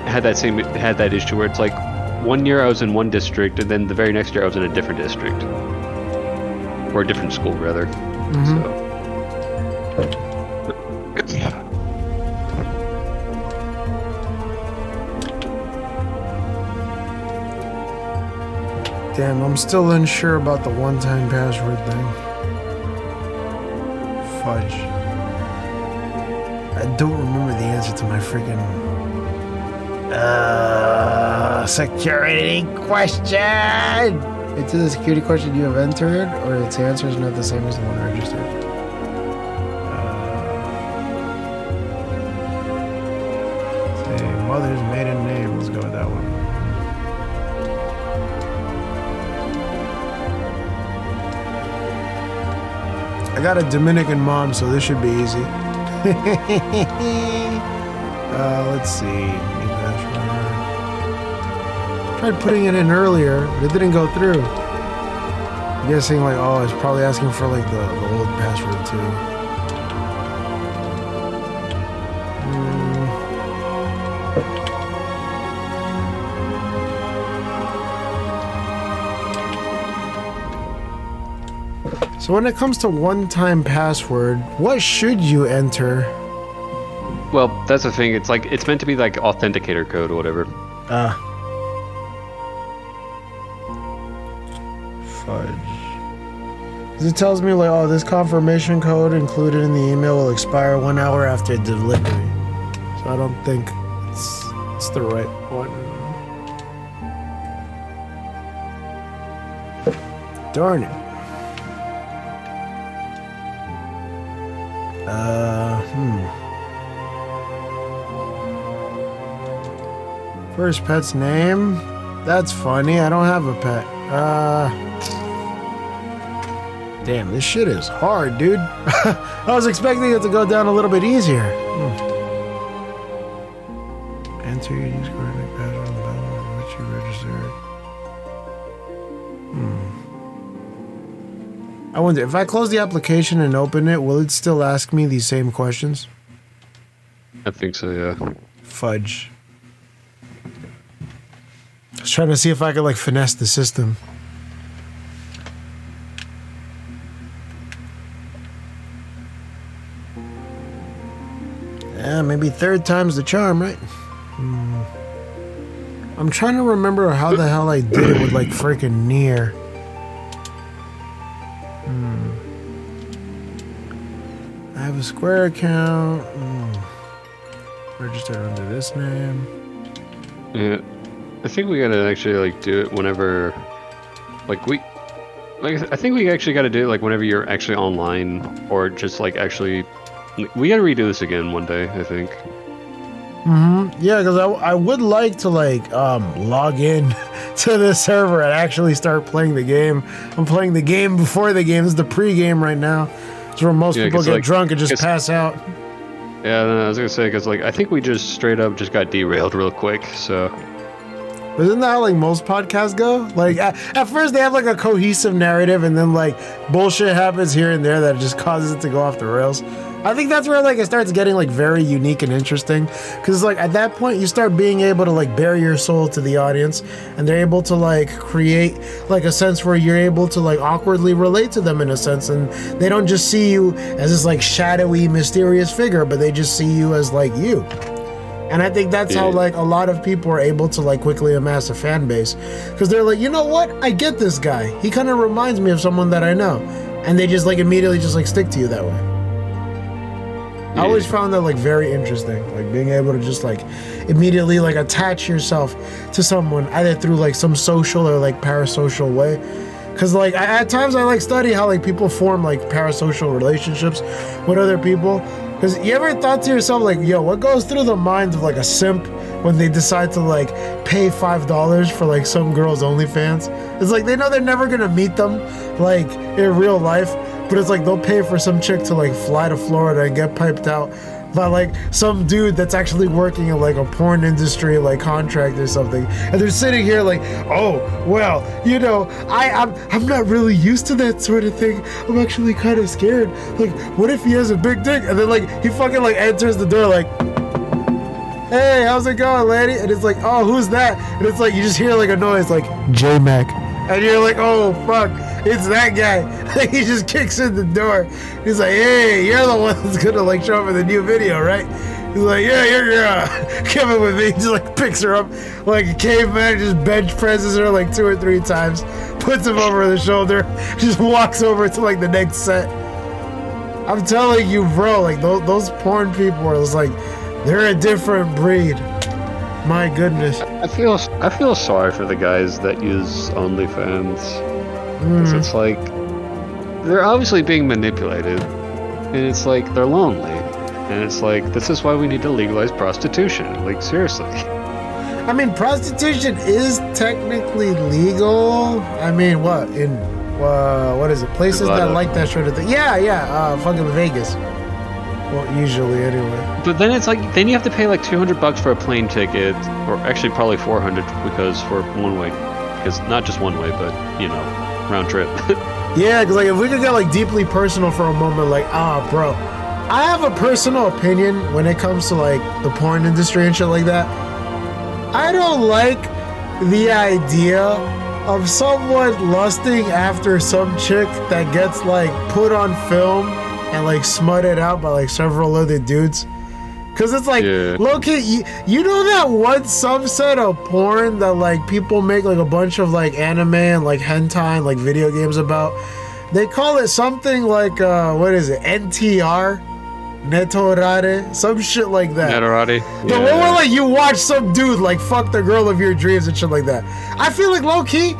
had that issue where it's like 1 year I was in one district and then the very next year I was in a different district or a different school rather. Damn, I'm still unsure about the one-time password thing. Fudge. I don't remember the answer to my freaking security question. It's the security question you have entered, or its answer is not the same as the one registered. Say mother's maiden name. Let's go with that one. I got a Dominican mom, so this should be easy. Let's see. Tried putting it in earlier, but it didn't go through. I'm guessing like, oh, it's probably asking for like the old password too. So when it comes to one-time password, what should you enter? Well, that's the thing. It's like it's meant to be like authenticator code or whatever. Fudge. Because it tells me like, oh, this confirmation code included in the email will expire 1 hour after delivery. So I don't think it's the right one. Darn it. First pet's name? That's funny. I don't have a pet. Damn, this shit is hard, dude. I was expecting it to go down a little bit easier. Enter your use coordinate password on the button which you registered. I wonder, if I close the application and open it, will it still ask me these same questions? I think so, yeah. Fudge. I was trying to see if I could, like, finesse the system. Yeah, maybe third time's the charm, right? I'm trying to remember how the hell I did it with, like, freaking Nier. I have a Square account. Registered under this name. Yeah. I think we gotta actually like do it whenever, I think we actually gotta do it like whenever you're actually online or just like actually, we gotta redo this again one day. I think. Yeah, because I would like to like log in to the server and actually start playing the game. I'm playing the game before the game. This is the pre-game right now. It's where most people get drunk and just pass out. Yeah, I was gonna say because like I think we just straight up just got derailed real quick. So. But isn't that how like most podcasts go? Like at first they have like a cohesive narrative and then like bullshit happens here and there that just causes it to go off the rails. I think that's where like it starts getting like very unique and interesting because like at that point you start being able to like bare your soul to the audience and they're able to like create like a sense where you're able to like awkwardly relate to them in a sense and they don't just see you as this like shadowy mysterious figure but they just see you as like you. And I think that's how like a lot of people are able to like quickly amass a fan base because they're like, you know what? I get this guy. He kind of reminds me of someone that I know. And they just like immediately just like stick to you that way. I always found that like very interesting, like being able to just like immediately like attach yourself to someone either through like some social or like parasocial way. Cause like at times I like study how like people form like parasocial relationships with other people. Cause you ever thought to yourself like, yo, what goes through the mind of like a simp when they decide to like pay $5 for like some girl's OnlyFans. It's like they know they're never gonna meet them like in real life, but it's like they'll pay for some chick to like fly to Florida and get piped out by like some dude that's actually working in like a porn industry like contract or something, and they're sitting here like, oh well, you know, I'm not really used to that sort of thing. I'm actually kind of scared. Like, what if he has a big dick? And then like he fucking like enters the door like, hey, how's it going, lady? And it's like, oh, who's that? And it's like you just hear like a noise like J-Mac, and you're like, oh fuck, it's that guy. He just kicks in the door. He's like, hey, you're the one that's gonna like show up in the new video, right? He's like, yeah, you're coming with me. He just like picks her up like a caveman, just bench presses her like 2 or 3 times, puts him over the shoulder, just walks over to like the next set. I'm telling you, bro, like those porn people are just like, they're a different breed. My goodness. I feel sorry for the guys that use OnlyFans. Because it's like, they're obviously being manipulated, and it's like, they're lonely, and it's like, this is why we need to legalize prostitution, like, seriously. I mean, prostitution is technically legal. I mean, what is it, places that like that sort of thing? Yeah, fucking Vegas. Well, usually anyway. But then it's like, then you have to pay like $200 for a plane ticket, or actually probably $400 because for one way, because not just one way, but, you know, round trip. Yeah, because like if we could get like deeply personal for a moment, like, bro, I have a personal opinion when it comes to like the porn industry and shit like that. I don't like the idea of someone lusting after some chick that gets like put on film and like smutted out by like several other dudes. Cause it's like, low-key, you know that one subset of porn that like people make like a bunch of like anime and like hentai and like video games about? They call it something like, what is it, NTR? Netorare? Some shit like that. Netorare? The one where like you watch some dude like fuck the girl of your dreams and shit like that. I feel like low-key,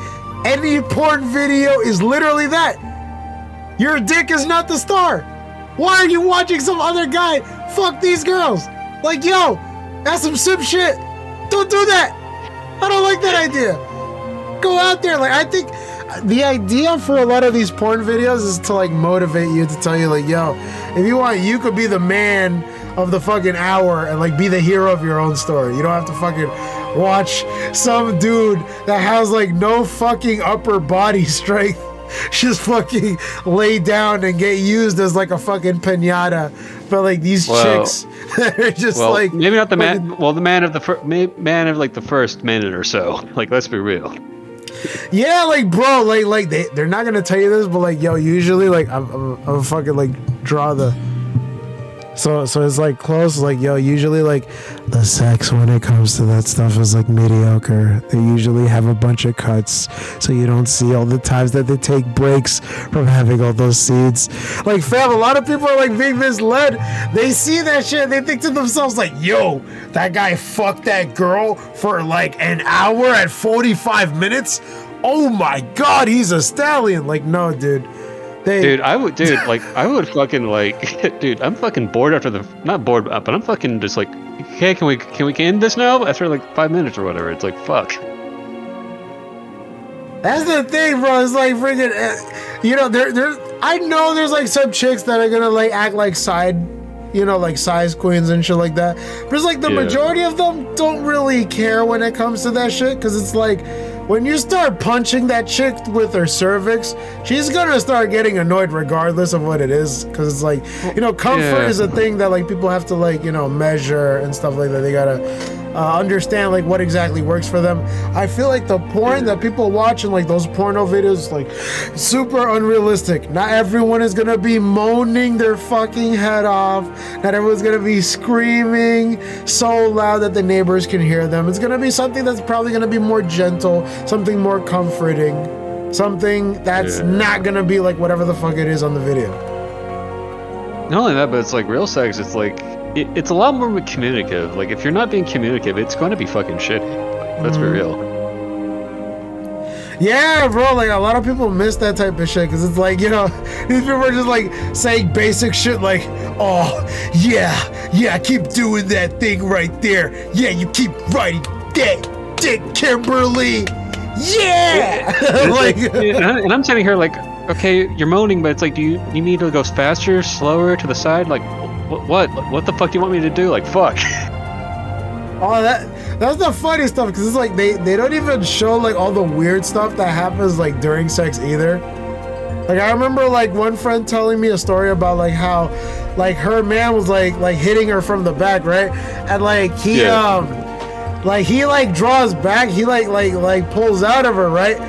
any porn video is literally that. Your dick is not the star. Why are you watching some other guy fuck these girls? Like, yo, that's some simp shit. Don't do that. I don't like that idea. Go out there. Like, I think the idea for a lot of these porn videos is to like motivate you, to tell you like, yo, if you want, you could be the man of the fucking hour and like be the hero of your own story. You don't have to fucking watch some dude that has like no fucking upper body strength just fucking lay down and get used as like a fucking piñata. But like these chicks that are just like, maybe not the man. Well, the man of the man of like the first minute or so. Like, let's be real. Yeah, like bro, like they're not gonna tell you this, but like, yo, usually like I'm fucking like draw the. So it's like close, like, yo, usually like the sex when it comes to that stuff is like mediocre. They usually have a bunch of cuts, so you don't see all the times that they take breaks from having all those seeds. Like, fam, a lot of people are like being misled. They see that shit and they think to themselves like, yo, that guy fucked that girl for like an hour at 45 minutes. Oh my god, he's a stallion. Like, no, dude. I would fucking like, dude, I'm fucking bored after not bored, but I'm fucking just like, okay, can we end this now? After like 5 minutes or whatever, it's like, fuck. That's the thing, bro. It's like freaking, you know, I know there's like some chicks that are gonna like act like like size queens and shit like that. But it's like the majority of them don't really care when it comes to that shit, because it's like, when you start punching that chick with her cervix, she's gonna start getting annoyed regardless of what it is. Because it's like, comfort is a thing that like people have to like, measure and stuff like that. They gotta understand like what exactly works for them. I feel like the porn that people watch in like those porno videos, like super unrealistic. Not everyone is gonna be moaning their fucking head off. Not everyone's gonna be screaming so loud that the neighbors can hear them. It's gonna be something that's probably gonna be more gentle, something more comforting, something that's not gonna be like whatever the fuck it is on the video. Not only that, but it's like real sex. It's like it's a lot more communicative. Like, if you're not being communicative, it's going to be fucking shitty. Like, let's be real. Yeah, bro, like a lot of people miss that type of shit because it's like, you know, these people are just like saying basic shit like, oh, yeah, keep doing that thing right there. Yeah, you keep riding that dick, Kimberly. Yeah! Like, and I'm sitting here like, okay, you're moaning, but it's like, do you need me to go faster, slower, to the side? Like, what the fuck do you want me to do? Like, fuck. Oh, that's the funny stuff because it's like they don't even show like all the weird stuff that happens like during sex either. Like I remember like one friend telling me a story about like how like her man was like hitting her from the back, right? And like he like draws back, he like pulls out of her, right?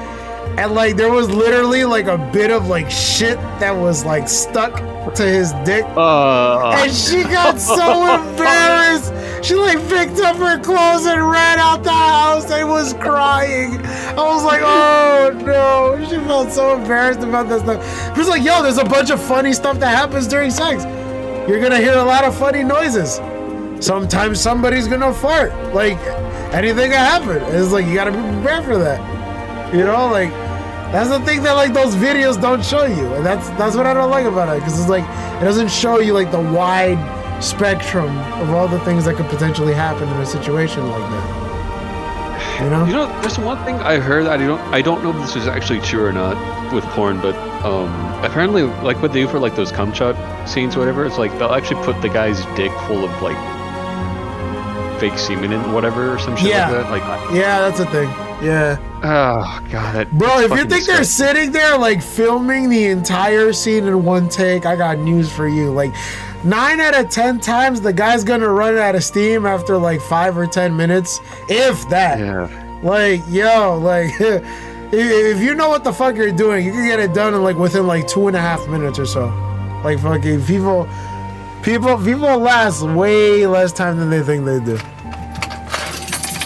And like there was literally like a bit of like shit that was like stuck to his dick. And she got so embarrassed. She like picked up her clothes and ran out the house and was crying. I was like, oh no. She felt so embarrassed about that stuff. It was like, yo, there's a bunch of funny stuff that happens during sex. You're gonna hear a lot of funny noises. Sometimes somebody's gonna fart. Like anything can happen. It's like you gotta be prepared for that. You know, like that's the thing that like those videos don't show you, and that's what I don't like about it, because it's like it doesn't show you like the wide spectrum of all the things that could potentially happen in a situation like that. You know, there's one thing I heard that I don't know if this is actually true or not with porn, but apparently like what they do for like those cum shot scenes or whatever, it's like they'll actually put the guy's dick full of like fake semen and whatever or some shit like that. Like yeah, that's a thing. Yeah. Oh god, bro, if you think they're sitting there like filming the entire scene in one take, I got news for you. Like 9 out of 10 times the guy's gonna run out of steam after like 5 or 10 minutes, if that. Yeah. Like, yo, like if you know what the fuck you're doing, you can get it done in like within like 2.5 minutes or so. Like fucking people last way less time than they think they do.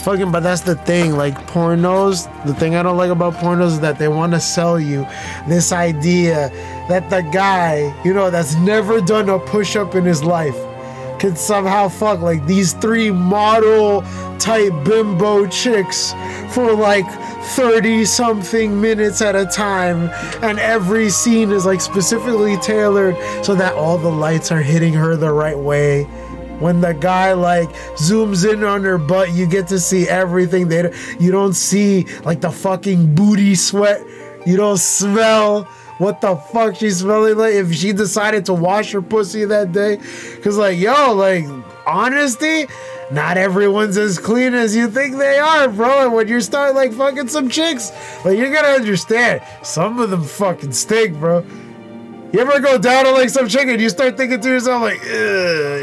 Fucking, but that's the thing, like pornos, the thing I don't like about pornos is that they want to sell you this idea that the guy, you know, that's never done a push-up in his life can somehow fuck like these 3 model type bimbo chicks for like 30 something minutes at a time, and every scene is like specifically tailored so that all the lights are hitting her the right way. When the guy like zooms in on her butt, you get to see everything. You don't see like the fucking booty sweat. You don't smell what the fuck she's smelling like if she decided to wash her pussy that day. Cause like, yo, like honesty, not everyone's as clean as you think they are, bro. And when you start like fucking some chicks, like you gotta understand, some of them fucking stink, bro. You ever go down on like some chick and you start thinking to yourself like,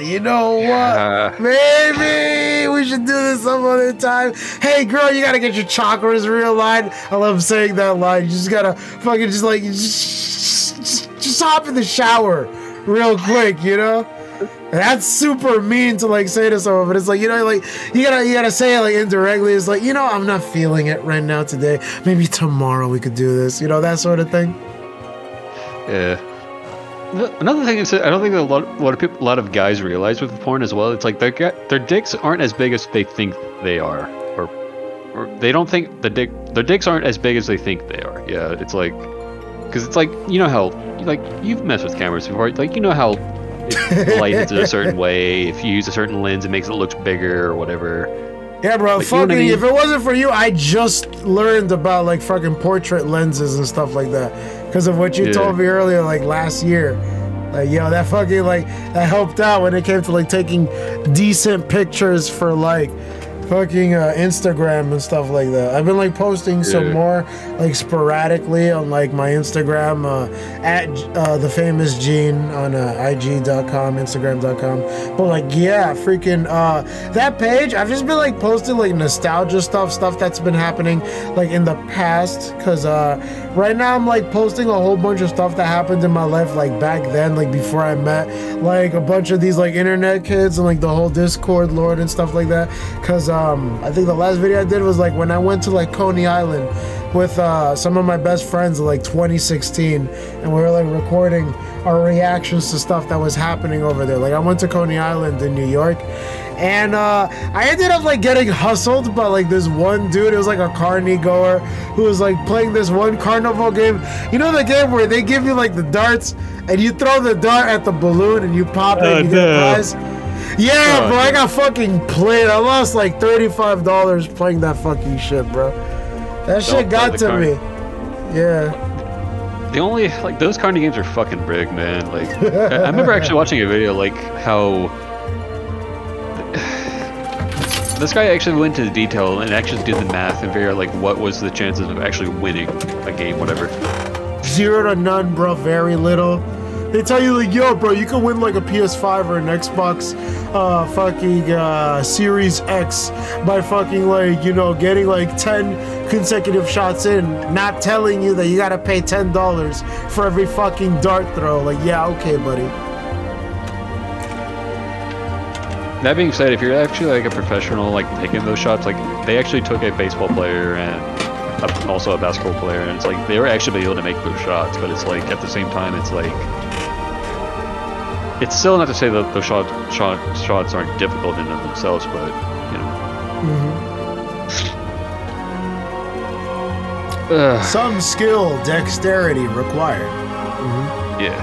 you know what? Maybe we should do this some other time. Hey girl, you gotta get your chakras realigned. I love saying that line. You just gotta fucking just hop in the shower real quick, you know? And that's super mean to like say to someone, but it's like, you know, like you gotta say it like indirectly. It's like, you know, I'm not feeling it right now today. Maybe tomorrow we could do this, you know, that sort of thing. Yeah. Another thing is, I don't think that a lot of guys realize with porn as well. It's like their dicks aren't as big as they think they are, or they don't think their dicks aren't as big as they think they are. Yeah, it's like, because it's like, you know how like you've messed with cameras before. Like, you know how it's lighted a certain way. If you use a certain lens, it makes it look bigger or whatever. Yeah, bro. Like, fucking, you know what I mean? If it wasn't for you, I just learned about like fucking portrait lenses and stuff like that because of what you told me earlier, like last year. Like, yo, that fucking like that helped out when it came to like taking decent pictures for like fucking Instagram and stuff like that. I've been like posting some more like sporadically on like my Instagram at the famous Gene on IG.com, Instagram.com. But like, yeah, freaking that page, I've just been like posting like nostalgia stuff that's been happening like in the past, because right now I'm like posting a whole bunch of stuff that happened in my life like back then, like before I met like a bunch of these like internet kids and like the whole Discord lord and stuff like that, because I think the last video I did was like when I went to like Coney Island with some of my best friends in like 2016, and we were like recording our reactions to stuff that was happening over there. Like I went to Coney Island in New York, and I ended up like getting hustled by like this one dude. It was like a carny goer who was like playing this one carnival game. You know the game where they give you like the darts and you throw the dart at the balloon and you pop it and you get a prize? Yeah, bro, I got fucking played. I lost like $35 playing that fucking shit, bro. That shit got to me. Yeah. The only, like, those carny games are fucking rigged, man. Like, I remember actually watching a video, like, how this guy actually went into the detail and actually did the math and figured out, like, what was the chances of actually winning a game, whatever. 0 to none, bro. Very little. They tell you, like, yo, bro, you can win, like, a PS5 or an Xbox fucking Series X by fucking, like, you know, getting, like, 10 consecutive shots in, not telling you that you gotta pay $10 for every fucking dart throw. Like, yeah, okay, buddy. That being said, if you're actually, like, a professional, like, taking those shots, like, they actually took a baseball player and also a basketball player, and it's like, they were actually able to make those shots, but it's like, at the same time, it's like, it's still not to say that those shots aren't difficult in and of themselves, but, you know. Some skill, dexterity required. Yeah.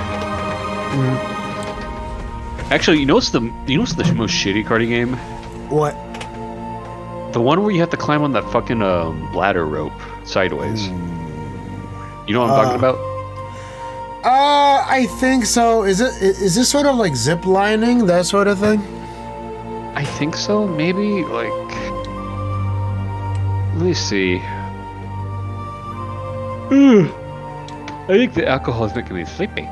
Actually, you know what's the most shitty karting game? What? The one where you have to climb on that fucking ladder rope sideways. You know what I'm talking about? I think so. Is this sort of like zip lining, that sort of thing? I think so. Maybe, like, let me see. I think the alcohol is making me sleepy.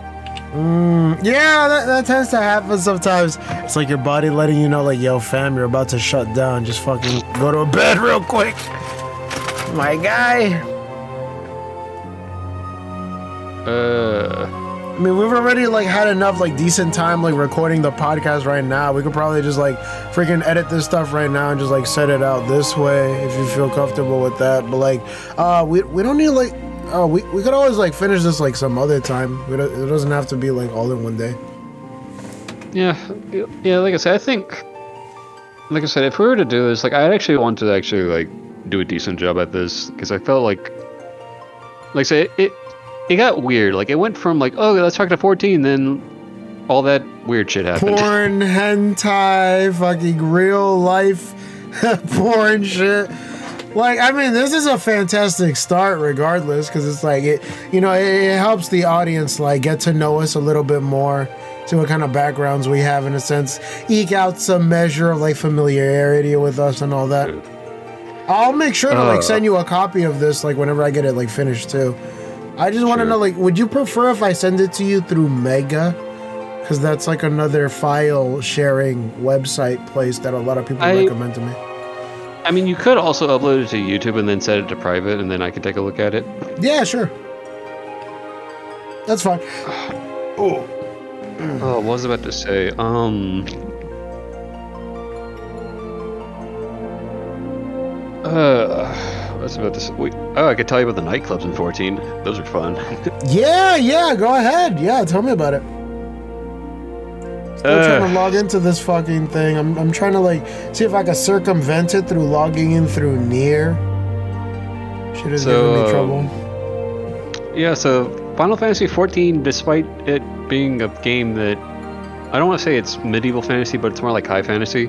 Yeah, that tends to happen sometimes. It's like your body letting you know, like, yo, fam, you're about to shut down. Just fucking go to bed real quick. My guy. I mean, we've already, like, had enough, like, decent time, like, recording the podcast right now. We could probably just, like, freaking edit this stuff right now and just, like, set it out this way if you feel comfortable with that. But, like, we don't need, like, we could always, like, finish this, like, some other time. It doesn't have to be, like, all in one day. Yeah, like I said, I think, like I said, if we were to do this, like, I'd actually want to actually, like, do a decent job at this, because I felt like I said, it got weird. Like, it went from, like, oh, let's talk to 14, then all that weird shit happened. Porn, hentai, fucking real life porn shit. Like, I mean, this is a fantastic start regardless, because it's like, it helps the audience, like, get to know us a little bit more, see what kind of backgrounds we have, in a sense, eke out some measure of, like, familiarity with us and all that. I'll make sure to, like, send you a copy of this, like, whenever I get it, like, finished, too. I just want to know, like, would you prefer if I send it to you through Mega? Because that's, like, another file sharing website place that a lot of people recommend to me. I mean, you could also upload it to YouTube and then set it to private, and then I can take a look at it. Yeah, sure. That's fine. Oh, what was I about to say? I was about to say, I could tell you about the nightclubs in 14. Those are fun. Yeah, go ahead. Yeah, tell me about it. Still trying to log into this fucking thing. I'm trying to, like, see if I can circumvent it through logging in through Nier. Shit is giving me trouble. Yeah, so Final Fantasy XIV, despite it being a game that, I don't want to say it's medieval fantasy, but it's more like high fantasy,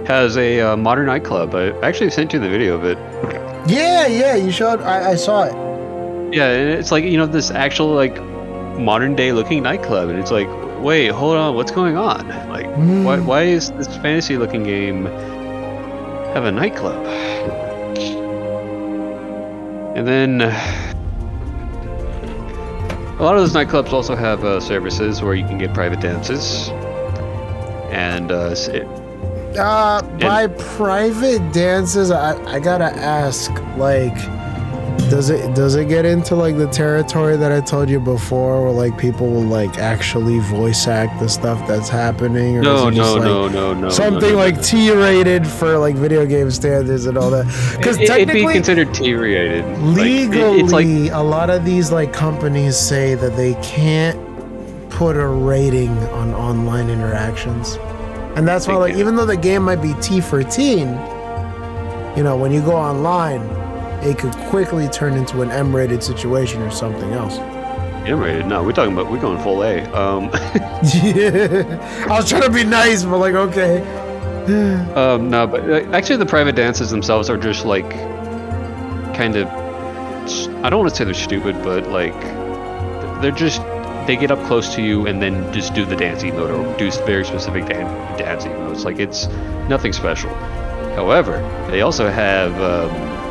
has a modern nightclub. I actually sent you the video of it. Yeah, you showed. I saw it. Yeah, and it's like, you know, this actual, like, modern day looking nightclub, and it's like, wait, hold on, what's going on? Like, why is this fantasy looking game have a nightclub? And then a lot of those nightclubs also have services where you can get private dances, and by private dances, I gotta ask, like, Does it get into like the territory that I told you before, where like people will like actually voice act the stuff that's happening? Or No, is it just, no. Something like T-rated for like video game standards and all that. Because it'd be considered T-rated. Legally, it's like a lot of these like companies say that they can't put a rating on online interactions, and that's why like even though the game might be T for teen, you know, when you go online, it could quickly turn into an M-rated situation or something else. M-rated? No, we're going full A. Yeah, I was trying to be nice, but like, okay. No, but actually the private dances themselves are just like kind of, I don't want to say they're stupid, but like they get up close to you and then just do the dancing mode or do very specific dancing modes. Like, it's nothing special. However, they also have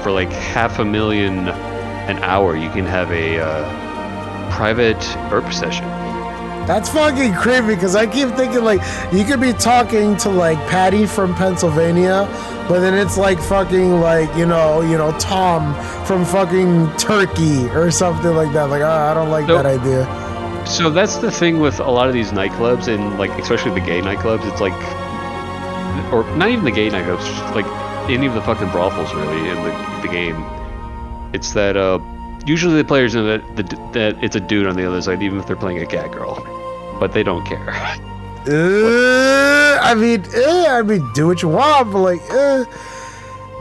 for like $500,000 an hour, you can have a private ERP session. That's fucking creepy, because I keep thinking like you could be talking to like Patty from Pennsylvania, but then it's like fucking like you know Tom from fucking Turkey or something like that. Like, I don't like that idea. So that's the thing with a lot of these nightclubs, and like especially the gay nightclubs. It's like, or not even the gay nightclubs, just like any of the fucking brothels really in the game. It's that usually the players know that it's a dude on the other side, even if they're playing a cat girl, but they don't care. I mean, do what you want, but like,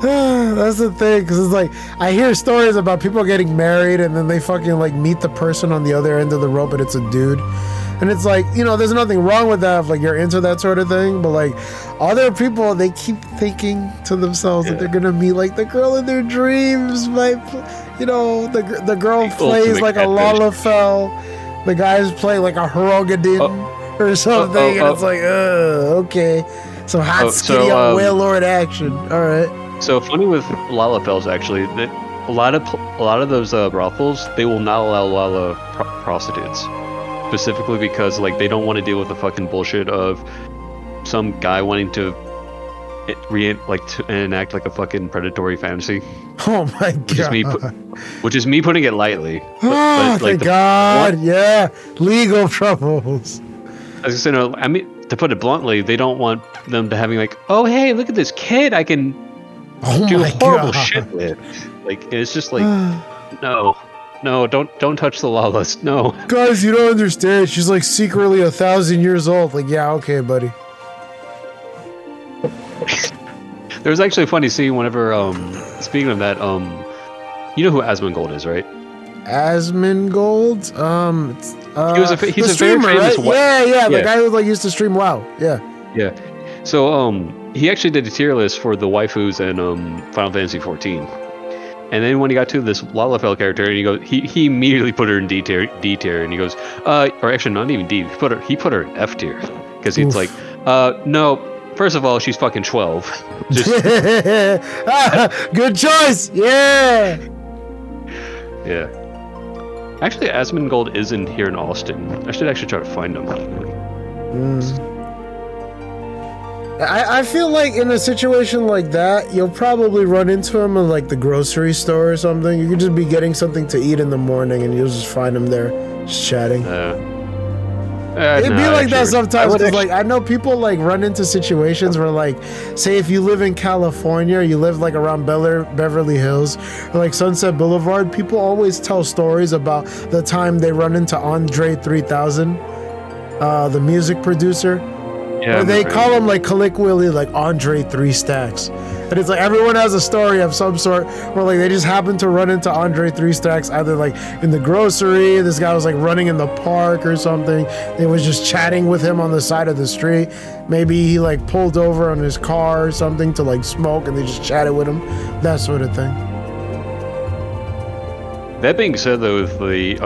that's the thing, because it's like I hear stories about people getting married and then they fucking like meet the person on the other end of the rope and it's a dude, and it's like, you know, there's nothing wrong with that if like you're into that sort of thing, but like other people, they keep thinking to themselves that they're gonna meet like the girl in their dreams. You know, the girl plays like a Lalafell, the guys play like a Hrogadin or something, and it's like, okay, some hot skinny Wailord action. All right. So funny with Lalafells, actually, that a lot of those brothels, they will not allow Lala prostitutes, specifically because like they don't want to deal with the fucking bullshit of some guy wanting to enact like a fucking predatory fantasy. Oh my god! Which is me putting it lightly. But thank God! Yeah, legal troubles. I was gonna say, no, I mean, to put it bluntly, they don't want them to having like, oh hey, look at this kid, I can do horrible shit with. Like, it's just like, no, don't touch the Lalas, no. Guys, you don't understand. She's like secretly 1,000 years old. Like, yeah, okay, buddy. There was actually a funny scene whenever, speaking of that, you know who Asmongold is, right? Asmongold? He's a streamer, very famous, right? Yeah, the guy who like used to stream WoW. Yeah. So, he actually did a tier list for the waifus in Final Fantasy XIV. And then when he got to this Lalafell character, and he immediately put her in D tier, and he goes, or actually not even D, he put her in F tier, because he's like, no, first of all, she's fucking 12. Good choice, yeah. Actually, Asmongold isn't here in Austin. I should actually try to find him. I feel like in a situation like that, you'll probably run into him in like the grocery store or something. You could just be getting something to eat in the morning and you'll just find him there just chatting. It'd be like that sometimes, because like I know people like run into situations where like, say if you live in California, or you live like around Beverly Hills or like Sunset Boulevard, people always tell stories about the time they run into Andre 3000, the music producer. Or they call him like colloquially like Andre 3 Stacks. And it's like everyone has a story of some sort where like they just happen to run into Andre 3 Stacks either like in the grocery, this guy was like running in the park or something. They was just chatting with him on the side of the street. Maybe he like pulled over on his car or something to like smoke and they just chatted with him. That sort of thing. That being said, though, with the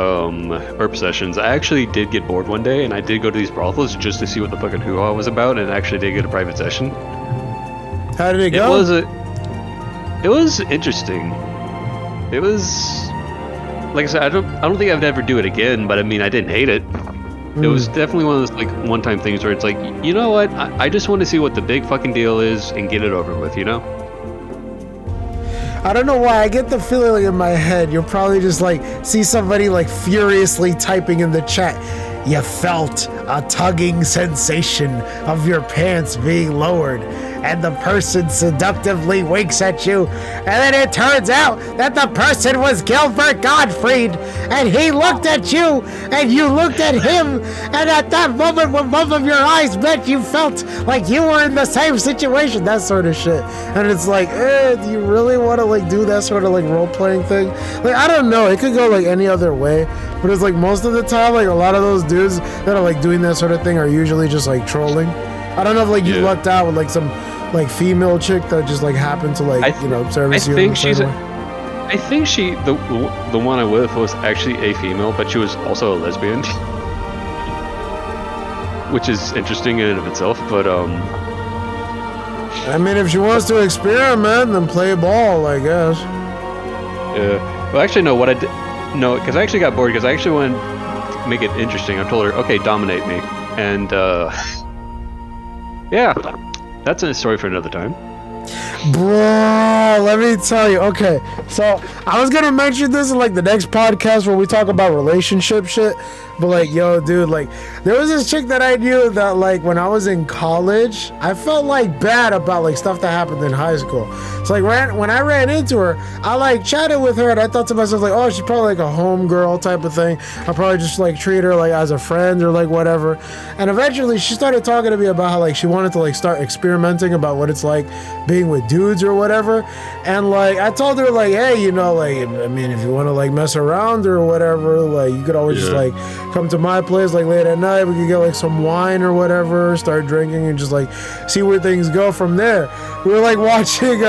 ERP sessions, I actually did get bored one day, and I did go to these brothels just to see what the fucking hoo-ha was about, and actually did get a private session. How did it go? It was interesting. It was, like I said, I don't think I would ever do it again, but I mean, I didn't hate it. It was definitely one of those like one-time things where it's like, you know what? I just want to see what the big fucking deal is and get it over with, you know? I don't know why. I get the feeling like in my head, you'll probably just like see somebody like furiously typing in the chat. You felt a tugging sensation of your pants being lowered, and the person seductively winks at you, and then it turns out that the person was Gilbert Gottfried, and he looked at you, and you looked at him, and at that moment when both of your eyes met, you felt like you were in the same situation, that sort of shit. And it's like, do you really want to like do that sort of like role-playing thing? Like, I don't know, it could go like any other way, but it's like most of the time, like a lot of those dudes that are like doing that sort of thing are usually just like trolling. I don't know if like you lucked out with like some like female chick that just like happened to like service you. I think she the one I'm with was actually a female, but she was also a lesbian, which is interesting in and of itself. But I mean, if she wants to experiment, then play ball, I guess. Yeah. Well, actually, no. What I did, no, because I actually got bored because I actually wanted to make it interesting. I told her, okay, dominate me, and yeah. That's a story for another time. Bro, let me tell you. Okay, so I was gonna mention this in like the next podcast where we talk about relationship shit. But like, yo, dude, like there was this chick that I knew that like when I was in college, I felt like bad about like stuff that happened in high school. So like when I ran into her, I like chatted with her and I thought to myself like, oh, she's probably like a homegirl type of thing. I'll probably just like treat her like as a friend or like whatever. And eventually she started talking to me about how like she wanted to like start experimenting about what it's like being with dudes or whatever. And like I told her like, hey, you know, like I mean, if you want to like mess around or whatever, like you could always just like come to my place like late at night. We could get like some wine or whatever, start drinking and just like see where things go from there. We were like watching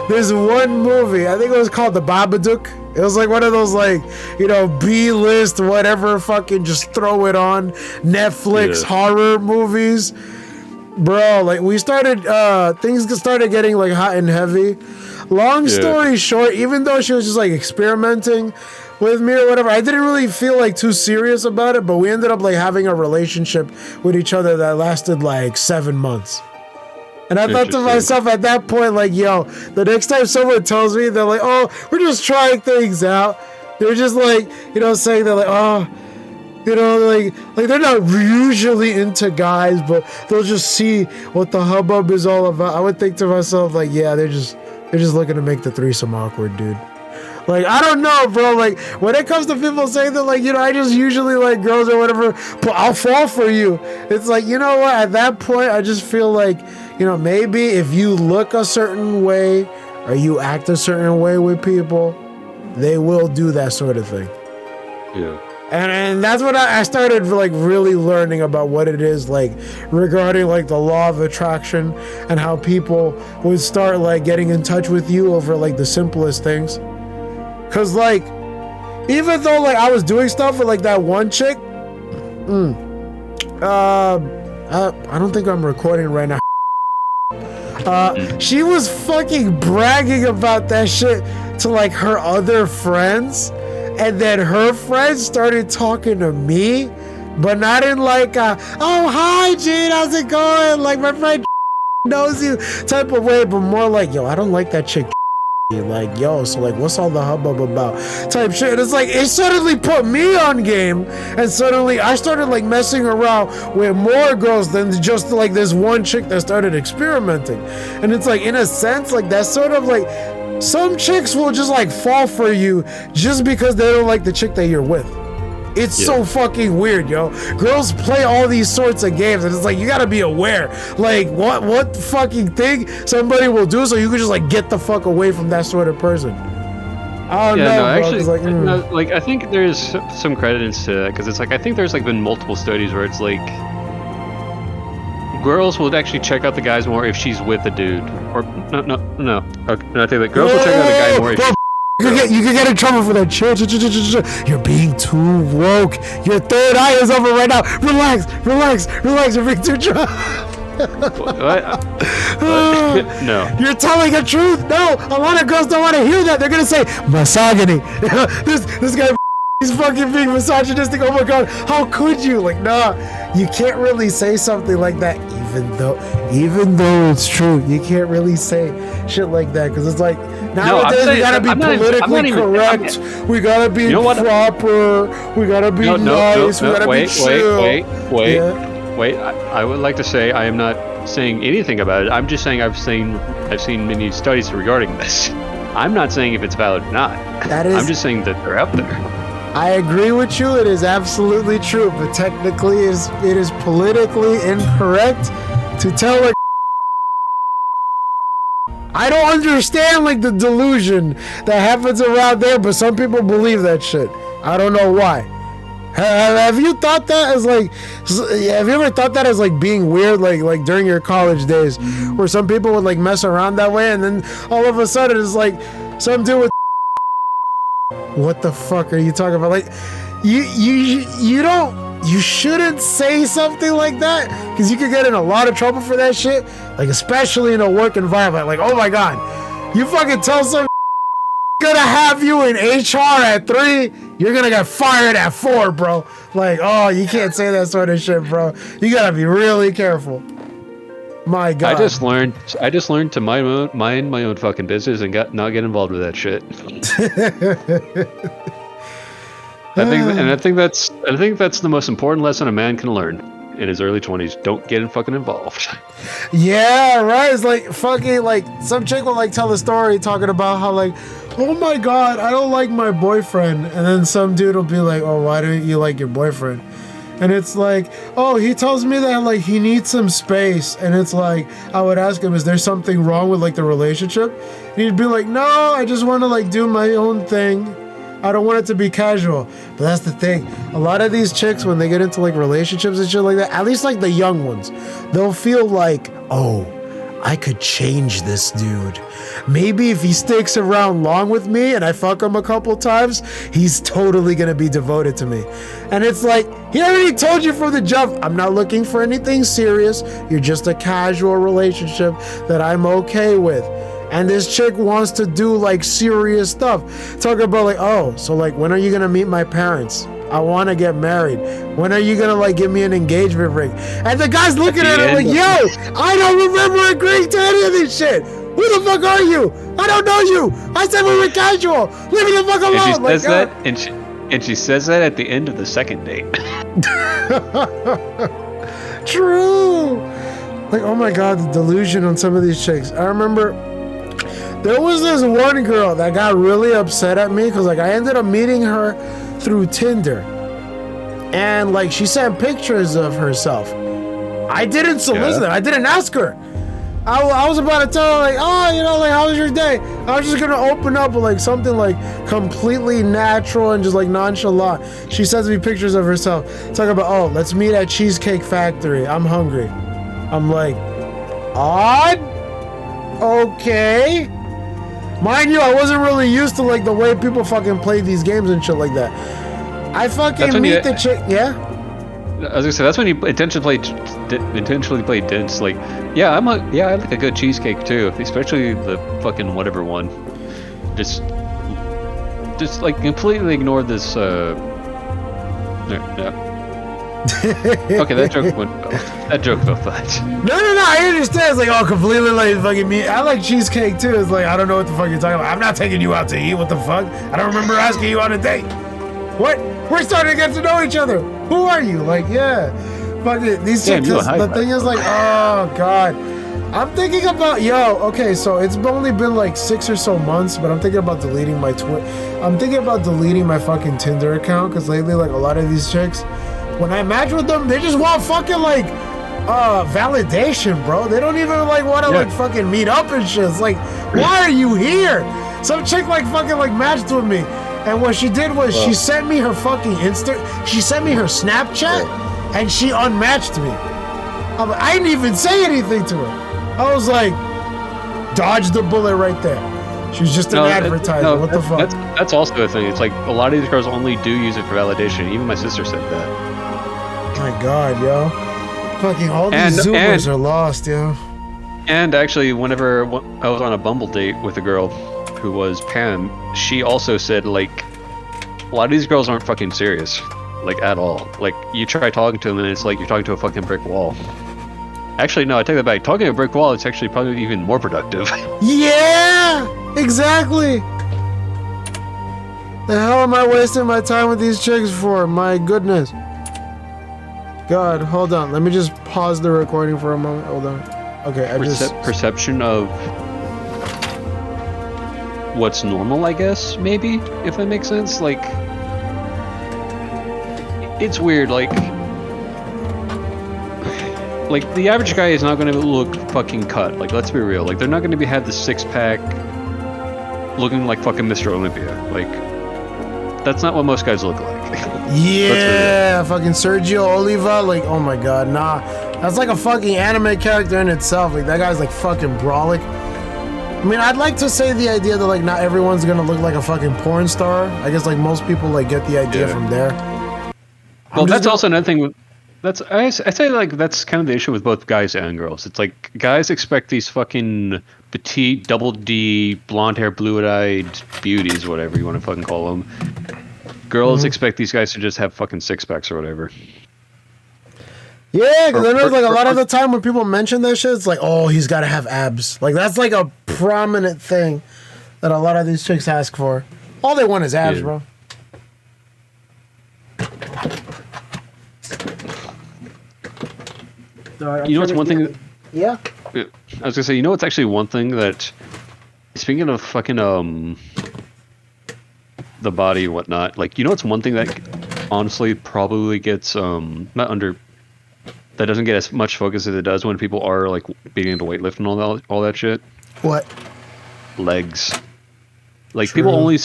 this one movie, I think it was called The Babadook. It was like one of those like, you know, B-list whatever fucking just throw it on Netflix horror movies. Bro, like we started things started getting like hot and heavy. Long story short, even though she was just like experimenting with me or whatever, I didn't really feel like too serious about it, but we ended up like having a relationship with each other that lasted like 7 months. And I thought to myself at that point, like, yo, the next time someone tells me they're like, oh, we're just trying things out, they're just like, you know, saying they're like, oh, you know, like they're not usually into guys, but they'll just see what the hubbub is all about. I would think to myself, like, yeah, they're just looking to make the threesome awkward, dude. Like, I don't know, bro. Like, when it comes to people saying that, like, you know, I just usually like girls or whatever, but I'll fall for you. It's like, you know what? At that point, I just feel like, you know, maybe if you look a certain way or you act a certain way with people, they will do that sort of thing. Yeah. And that's what I started like really learning about what it is like regarding like the law of attraction and how people would start like getting in touch with you over like the simplest things. Cause like, even though like I was doing stuff with like that one chick, I don't think I'm recording right now. She was fucking bragging about that shit to like her other friends, and then her friends started talking to me, but not in like a, oh hi Jade, how's it going? Like my friend knows you type of way, but more like, yo, I don't like that chick. Like, yo, so like what's all the hubbub about type shit. And it's like it suddenly put me on game, and suddenly I started like messing around with more girls than just like this one chick that started experimenting. And it's like, in a sense, like that's sort of like some chicks will just like fall for you just because they don't like the chick that you're with. It's so fucking weird, yo. Girls play all these sorts of games, and it's like, you gotta be aware. Like, what fucking thing somebody will do so you can just, like, get the fuck away from that sort of person. I don't know, no, bro. actually, It's like, no, like, I think there's some credence to that, because it's like, I think there's, like, been multiple studies where it's like, girls will actually check out the guys more if she's with a dude. Or, no. Okay, no, I think that girls will check out a guy more if she's... You can get in trouble for that. Chill. You're being too woke. Your third eye is over right now. Relax. You're being too drunk. No. You're telling the truth. No, a lot of girls don't want to hear that. They're gonna say misogyny. this guy, he's fucking being misogynistic. Oh my god, how could you? Like, nah, you can't really say something like that. Even though it's true, you can't really say shit like that, because it's like Nowadays, we gotta be politically correct. We gotta be proper. We gotta be nice. We gotta be chill. Wait. I would like to say I am not saying anything about it. I'm just saying I've seen many studies regarding this. I'm not saying if it's valid or not. I'm just saying that they're out there. I agree with you. It is absolutely true, but technically, it is politically incorrect to tell a. I don't understand like the delusion that happens around there, but some people believe that shit. I don't know why. Have you thought that as like? Have you ever thought that as like being weird, like during your college days, where some people would like mess around that way, and then all of a sudden it's like some dude with. What the fuck are you talking about? Like, you don't. You shouldn't say something like that because you could get in a lot of trouble for that shit. Like, especially in a work environment. Like, oh my god, you fucking tell some gonna have you in HR at 3, you're gonna get fired at 4, bro. Like, oh, you can't say that sort of shit, bro. You gotta be really careful. My god. I just learned to mind my own fucking business and not get involved with that shit. I think that's the most important lesson a man can learn in his early 20s. Don't get fucking involved. Yeah, right. It's like fucking like some chick will like tell a story talking about how like, oh my god, I don't like my boyfriend, and then some dude will be like, oh, why don't you like your boyfriend? And it's like, oh, he tells me that like he needs some space, and it's like I would ask him, is there something wrong with like the relationship? And he'd be like, no, I just want to like do my own thing. I don't want it to be casual. But that's the thing. A lot of these chicks, when they get into like relationships and shit like that, at least like the young ones, they'll feel like, oh, I could change this dude. Maybe if he sticks around long with me and I fuck him a couple times, he's totally gonna be devoted to me. And it's like, he already told you from the jump, I'm not looking for anything serious. You're just a casual relationship that I'm okay with. And this chick wants to do like serious stuff. Talk about like, oh, so like when are you gonna meet my parents? I want to get married. When are you gonna like give me an engagement ring? And the guy's looking at her like, yo, I don't remember agreeing to any of this shit. Who the fuck are you? I don't know you. I said we were casual. Leave me the fuck alone. And she says that, and she says that at the end of the second date. True. Like, oh my god, the delusion on some of these chicks. I remember there was this one girl that got really upset at me because like I ended up meeting her through Tinder, and like she sent pictures of herself. I didn't solicit them. I didn't ask her. I was about to tell her like, oh, you know, like how was your day? I was just gonna open up with like something like completely natural and just like nonchalant. She sends me pictures of herself. Talk about, oh, let's meet at Cheesecake Factory. I'm hungry. I'm like, odd? Okay. Mind you, I wasn't really used to like the way people fucking play these games and shit like that. I fucking meet the chick. Yeah. I was gonna say that's when you intentionally play dense. Like, I like a good cheesecake too, especially the fucking whatever one. Just like completely ignore this. Yeah. Okay, that joke fell flat. No, I understand. It's like, oh, completely like fucking me. I like cheesecake too. It's like, I don't know what the fuck you're talking about. I'm not taking you out to eat. What the fuck? I don't remember asking you on a date. What? We're starting to get to know each other. Who are you? Like, yeah. Fuck it. These chicks, the thing is like, oh god. I'm thinking about, okay, so it's only been like 6 or so months, but I'm thinking about deleting my I'm thinking about deleting my fucking Tinder account, because lately, like, a lot of these chicks, when I match with them, they just want fucking, like, validation, bro. They don't even, like, want to, like, fucking meet up and shit. It's like, why are you here? Some chick, like, fucking, like, matched with me. And what she did was she sent me her fucking she sent me her Snapchat, and she unmatched me. I didn't even say anything to her. I was like, dodge the bullet right there. She was just an advertiser. What the fuck? That's also a thing. It's like a lot of these girls only do use it for validation. Even my sister said that. My god, yo. Fucking all these Zoomers are lost, yo. And actually, whenever I was on a Bumble date with a girl who was Pam, she also said, like, a lot of these girls aren't fucking serious, like, at all. Like, you try talking to them and it's like you're talking to a fucking brick wall. Actually, no, I take that back. Talking to a brick wall, it's actually probably even more productive. Yeah! Exactly. The hell am I wasting my time with these chicks for? My goodness. God, hold on. Let me just pause the recording for a moment. Hold on. Okay, perception of what's normal, I guess, maybe, if that makes sense. Like, it's weird, like the average guy is not going to look fucking cut. Like, let's be real. Like, they're not going to have the six-pack looking like fucking Mr. Olympia. Like, that's not what most guys look like. Yeah, fucking Sergio Oliva. Like, oh my god, nah. That's like a fucking anime character in itself. Like, that guy's like fucking brolic. I mean, I'd like to say the idea that like not everyone's gonna look like a fucking porn star. I guess like most people like get the idea from there. Well, that's also another thing with I say like that's kind of the issue with both guys and girls. It's like guys expect these fucking petite, double D, blonde hair, blue-eyed beauties, whatever you want to fucking call them. Girls expect these guys to just have fucking six packs or whatever. Yeah, because I know like a lot of the time when people mention that shit, it's like, oh, he's got to have abs. Like that's like a prominent thing that a lot of these chicks ask for. All they want is abs, bro. You know what's one thing? Yeah. I was gonna say, you know what's actually one thing that, speaking of fucking the body and whatnot, like, you know what's one thing that honestly probably gets that doesn't get as much focus as it does when people are like being into weightlifting and all that shit? What? Legs. Like, True. people only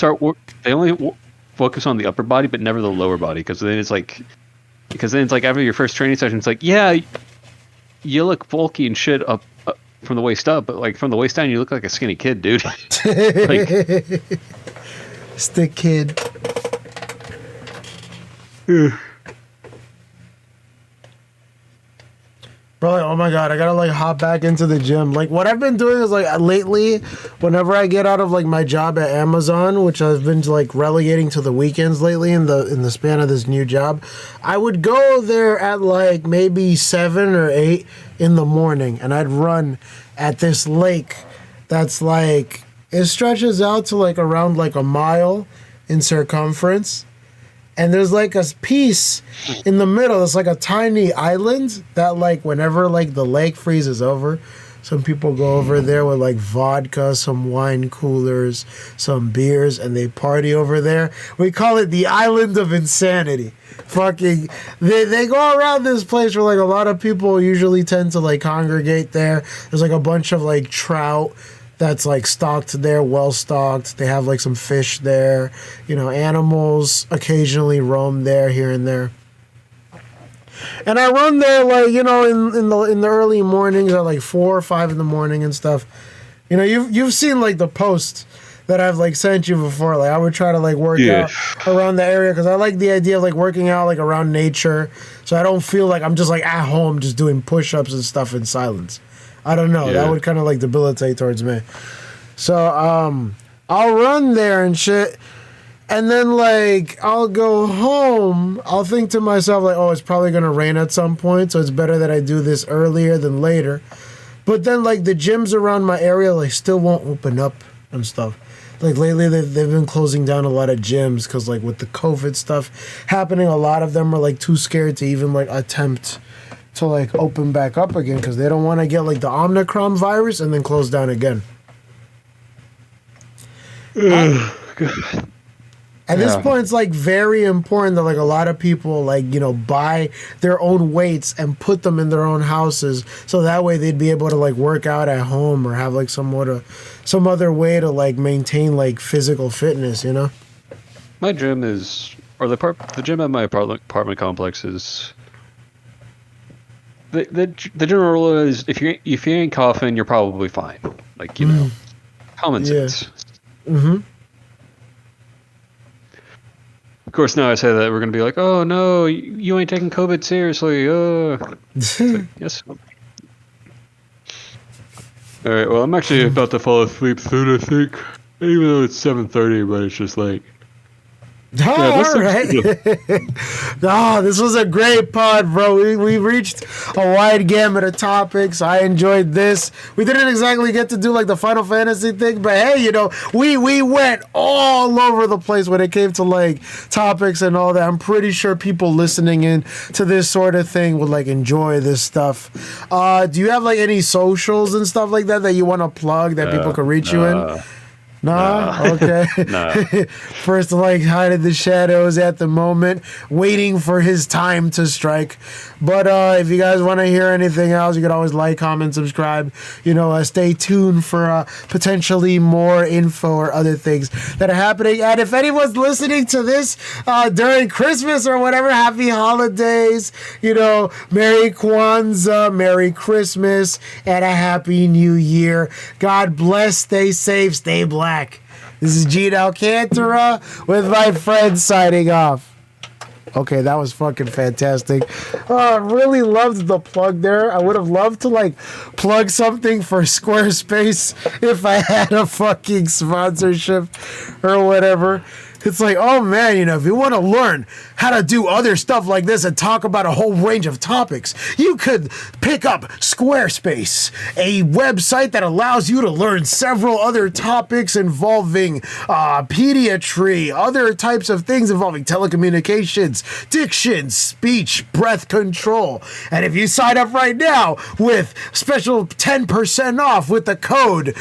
focus on the upper body but never the lower body, because then it's like after your first training session, it's like, yeah, you look bulky and shit up from the waist up, but like from the waist down, you look like a skinny kid, dude. Like, stick kid. Bro, like, oh my god, I gotta like hop back into the gym. Like what I've been doing is like lately, whenever I get out of like my job at Amazon, which I've been like relegating to the weekends lately in the span of this new job, I would go there at like maybe 7 or 8 in the morning, and I'd run at this lake that's like, it stretches out to like around like a mile in circumference. And there's like a piece in the middle that's like a tiny island that like whenever like the lake freezes over, some people go over there with like vodka, some wine coolers, some beers, and they party over there. We call it the Island of Insanity. Fucking, they go around this place where like a lot of people usually tend to like congregate there. There's like a bunch of like trout that's like stocked there, well stocked. They have like some fish there. You know, animals occasionally roam there, here and there. And I run there like, you know, in the early mornings at like 4 or 5 in the morning and stuff. You know, you've seen like the posts that I've like sent you before. Like I would try to like work out around the area because I like the idea of like working out like around nature, so I don't feel like I'm just like at home just doing push-ups and stuff in silence. I don't know. That would kind of like debilitate towards me. So I'll run there and shit. And then like I'll go home. I'll think to myself like, oh, it's probably going to rain at some point, so it's better that I do this earlier than later. But then like the gyms around my area like still won't open up and stuff. Like lately they've been closing down a lot of gyms because like with the COVID stuff happening, a lot of them are like too scared to even like attempt to like open back up again because they don't want to get like the Omicron virus and then close down again. At this point, it's like very important that like a lot of people like, you know, buy their own weights and put them in their own houses, so that way they'd be able to like work out at home or have like some other way to like maintain like physical fitness, you know. My gym is, or the gym at my apartment complex is. The general rule is if you ain't coughing, you're probably fine. Like, you know, common sense. Mm-hmm. Of course, now I say that we're gonna be like, oh no, you ain't taking COVID seriously. Like, yes. All right. Well, I'm actually about to fall asleep soon, I think. Even though it's 7:30, but it's just like Oh, all right. Oh, this was a great pod, bro. We reached a wide gamut of topics. I enjoyed this. We didn't exactly get to do like the Final Fantasy thing, but hey, we went all over the place when it came to like topics and all that. I'm pretty sure people listening in to this sort of thing would like enjoy this stuff. Do you have like any socials and stuff like that you want to plug that people can reach you in? Nah? Okay. Nah. First, like, hide in the shadows at the moment, waiting for his time to strike. But if you guys want to hear anything else, you can always like, comment, subscribe. Stay tuned for potentially more info or other things that are happening. And if anyone's listening to this during Christmas or whatever, happy holidays. Merry Kwanzaa, Merry Christmas, and a Happy New Year. God bless, stay safe, stay black. This is Gene Alcantara with my friends signing off. Okay, that was fucking fantastic. I really loved the plug there. I would have loved to like plug something for Squarespace if I had a fucking sponsorship or whatever. It's like, oh man, if you want to learn how to do other stuff like this and talk about a whole range of topics, you could pick up Squarespace, a website that allows you to learn several other topics involving pediatry, other types of things involving telecommunications, diction, speech, breath control. And if you sign up right now with special 10% off with the code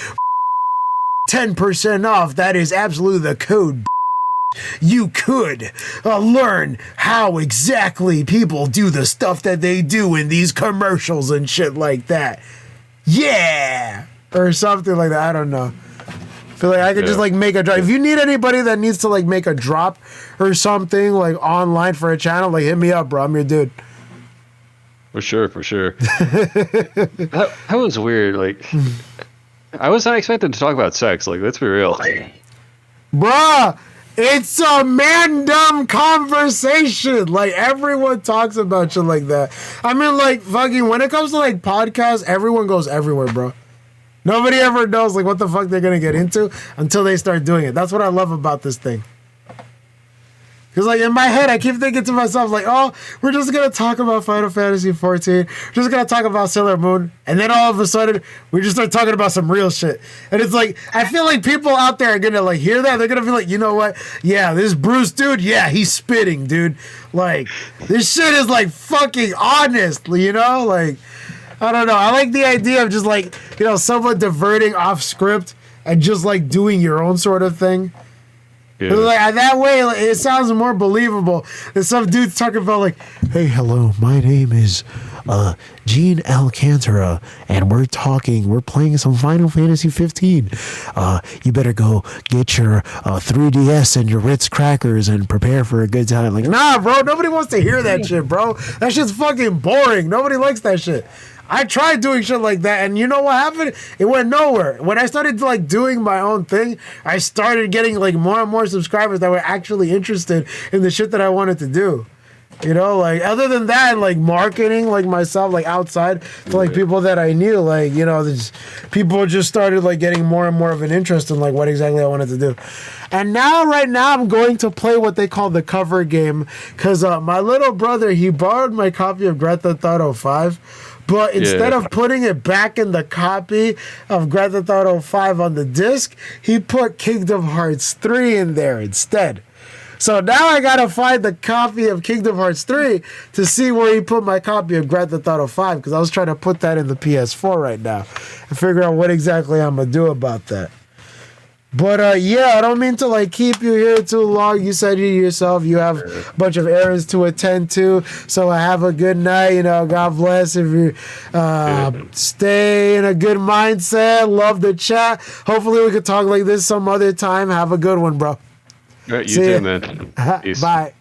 10% off, that is absolutely the code. You could learn how exactly people do the stuff that they do in these commercials and shit like that. Yeah! Or something like that. I don't know. I feel like I could just like make a drop. If you need anybody that needs to like make a drop or something like online for a channel, like hit me up, bro. I'm your dude. For sure. That was weird. Like, I was not expecting to talk about sex. Like, let's be real. Bruh! It's a man-dumb conversation. Like, everyone talks about shit like that. I mean, like, fucking, when it comes to, like, podcasts, everyone goes everywhere, bro. Nobody ever knows, like, what the fuck they're gonna get into until they start doing it. That's what I love about this thing. Because, like, in my head, I keep thinking to myself, like, oh, we're just going to talk about Final Fantasy XIV. We're just going to talk about Sailor Moon. And then all of a sudden, we just start talking about some real shit. And it's like, I feel like people out there are going to, like, hear that. They're going to be like, you know what? Yeah, this Bruce dude, yeah, he's spitting, dude. Like, this shit is, like, fucking honest, Like, I don't know. I like the idea of just, like, someone diverting off script and just, like, doing your own sort of thing. Yeah. Like, that way, it sounds more believable than some dude's talking about, like, hey, hello, my name is Gene Alcantara, and we're playing some Final Fantasy XV. You better go get your 3DS and your Ritz crackers and prepare for a good time. Like, nah, bro, nobody wants to hear that shit, bro. That shit's fucking boring. Nobody likes that shit. I tried doing shit like that, and you know what happened? It went nowhere. When I started like doing my own thing, I started getting like more and more subscribers that were actually interested in the shit that I wanted to do. Like, other than that, like marketing, like myself, like outside to like people that I knew, like, people just started like getting more and more of an interest in like what exactly I wanted to do. And right now, I'm going to play what they call the cover game, because my little brother, he borrowed my copy of Grand Theft Auto 5. But instead of putting it back in the copy of Grand Theft Auto 5 on the disc, he put Kingdom Hearts 3 in there instead. So now I gotta find the copy of Kingdom Hearts 3 to see where he put my copy of Grand Theft Auto 5, because I was trying to put that in the PS4 right now and figure out what exactly I'm gonna do about that. But I don't mean to like keep you here too long. You said yourself you have a bunch of errands to attend to, so have a good night. God bless. If you stay in a good mindset, love the chat. Hopefully we could talk like this some other time. Have a good one, bro. All right, you too, man. Peace. Bye.